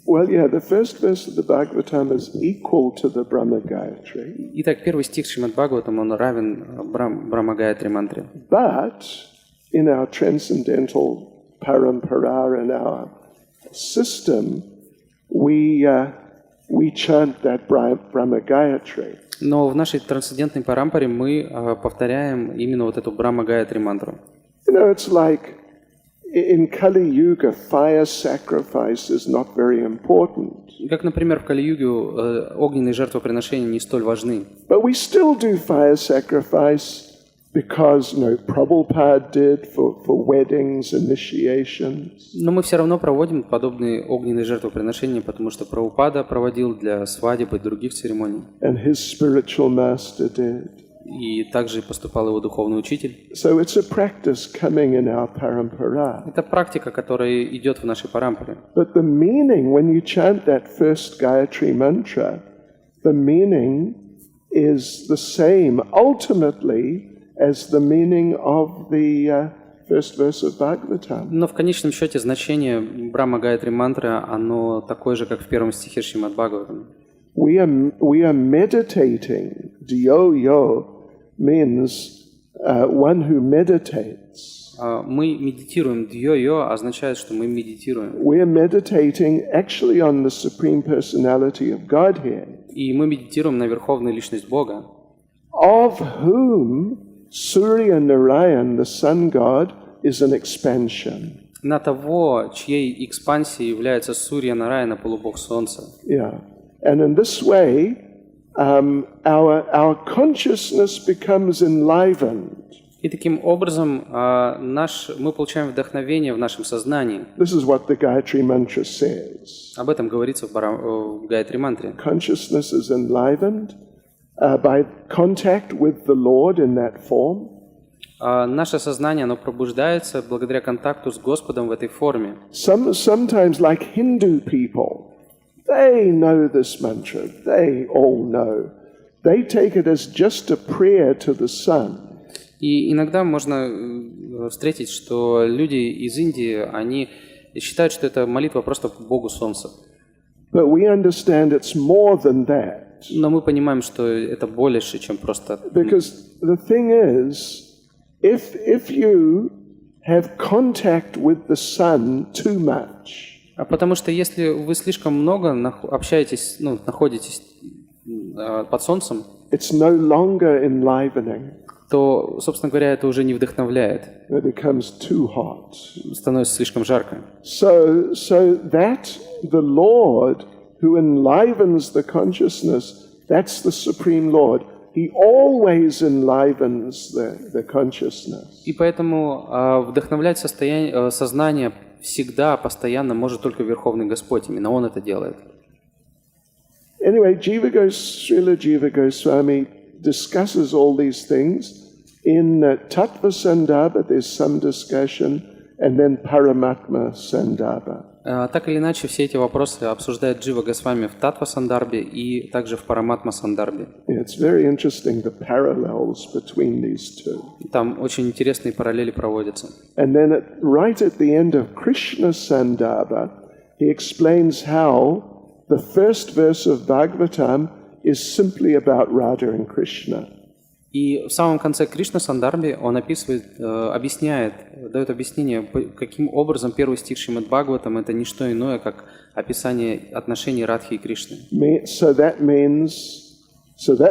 Well, yeah, the first verse of the Bhagavatam is equal to the Brahma Gayatri. Итак, первый стих Шримад Бхагаватам, он равен Брахма Гаятри мантре. But in our transcendental parampara, in our system, we chant that Brahma Gayatri. Но в нашей трансцендентной парампаре мы повторяем именно вот эту Брахма Гаятри мантру. You know, it's like in Kali Yuga, fire sacrifice is not very important. Как, например, в Кали-юге огненные жертвоприношения не столь важны. But we still do fire sacrifice because, Prabhupada did for weddings, initiations. Но мы все равно проводим подобные огненные жертвоприношения, потому что Прабхупада проводил для свадеб и других церемоний. And his spiritual master did. И также поступал его духовный учитель. So it's a practice coming in our parampara. Это практика, которая идет в нашей парампаре. But the meaning, when you chant that first Gayatri mantra, the meaning is the same ultimately as the meaning of the first verse of Bhagavatam. Но в конечном счете значение Брахма Гаятри мантры, оно такое же, как в первом стихе Шримад Бхагаватам. We are meditating. Dhyo means one who meditates. Мы медитируем. Дьё-йо означает, что мы медитируем. We are meditating actually on the Supreme Personality of Godhead. И мы медитируем на Верховную Личность Бога. Of whom Surya Narayan, the sun god, is an expansion. На того, чьей экспансией является Сурья Нараяна, полубог Солнца. Yeah. And in this way, our consciousness becomes enlivened. И таким образом мы получаем вдохновение в нашем сознании. This is what the Gayatri Mantra says. Об этом говорится в Гайатри мантре. Consciousness is enlivened by contact with the Lord in that form. Наше сознание, оно пробуждается благодаря контакту с Господом в этой форме. Sometimes, like Hindu people, they know this mantra. They all know. They take it as just a prayer to the sun. И иногда можно встретить, что люди из Индии, они считают, что это молитва просто к Богу Солнца. But we understand it's more than that. Но мы понимаем, что это больше, чем просто... Because the thing is, if you have contact with the sun too much, Потому что если вы слишком много общаетесь, находитесь под солнцем, it's no longer enlivening. то, собственно говоря, это уже не вдохновляет. It becomes too hot. Становится слишком жарко. So that the Lord who enlivens the consciousness, that's the Supreme Lord. He always enlivens the consciousness. И поэтому вдохновлять сознание всегда, постоянно может только Верховный Господь. Именно Он это делает. Anyway, Srila Jiva Goswami discusses all these things. In Tattva Sandarbha, there's some discussion, and then Paramatma Sandarbha. Так или иначе, все эти вопросы обсуждает Джива Госвами в Татва Сандарбе и также в Параматма Сандарбе. It's very interesting, the parallels between these two. Там очень интересные параллели проводятся. And then right at the end of Krishna Sandarbha, he explains how the first verse of Bhagavatam is simply about Radha and Krishna. И в самом конце Кришна Сандарбе он объясняет, дает объяснение, каким образом первый стих Шримад Бхагаватам это не что иное, как описание отношений Радхи и Кришны. So that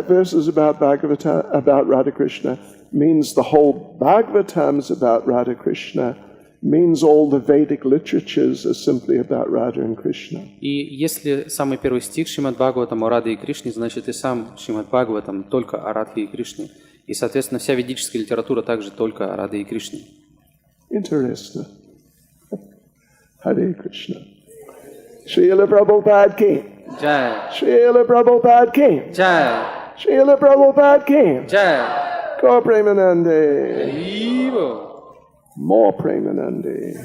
verse is about Bhagavata, about Radha Krishna, means the whole Bhagavatam is about Radha Krishna, means all the Vedic literatures are simply about Radha and Krishna. И если самый первый стих Шримад Бхагаватам о Раде и Кришне, значит и сам Шримад Бхагаватам только о Радхе и Кришне. И, соответственно, вся ведическая литература также только о Раде и Кришне. Интересно. Харе Кришна. Шрила Прабхупад ки. Джай, Шрила Прабхупад ки. джай, Шрила Prabhupada king. джай. Go Premanande. Ива. More Premanande.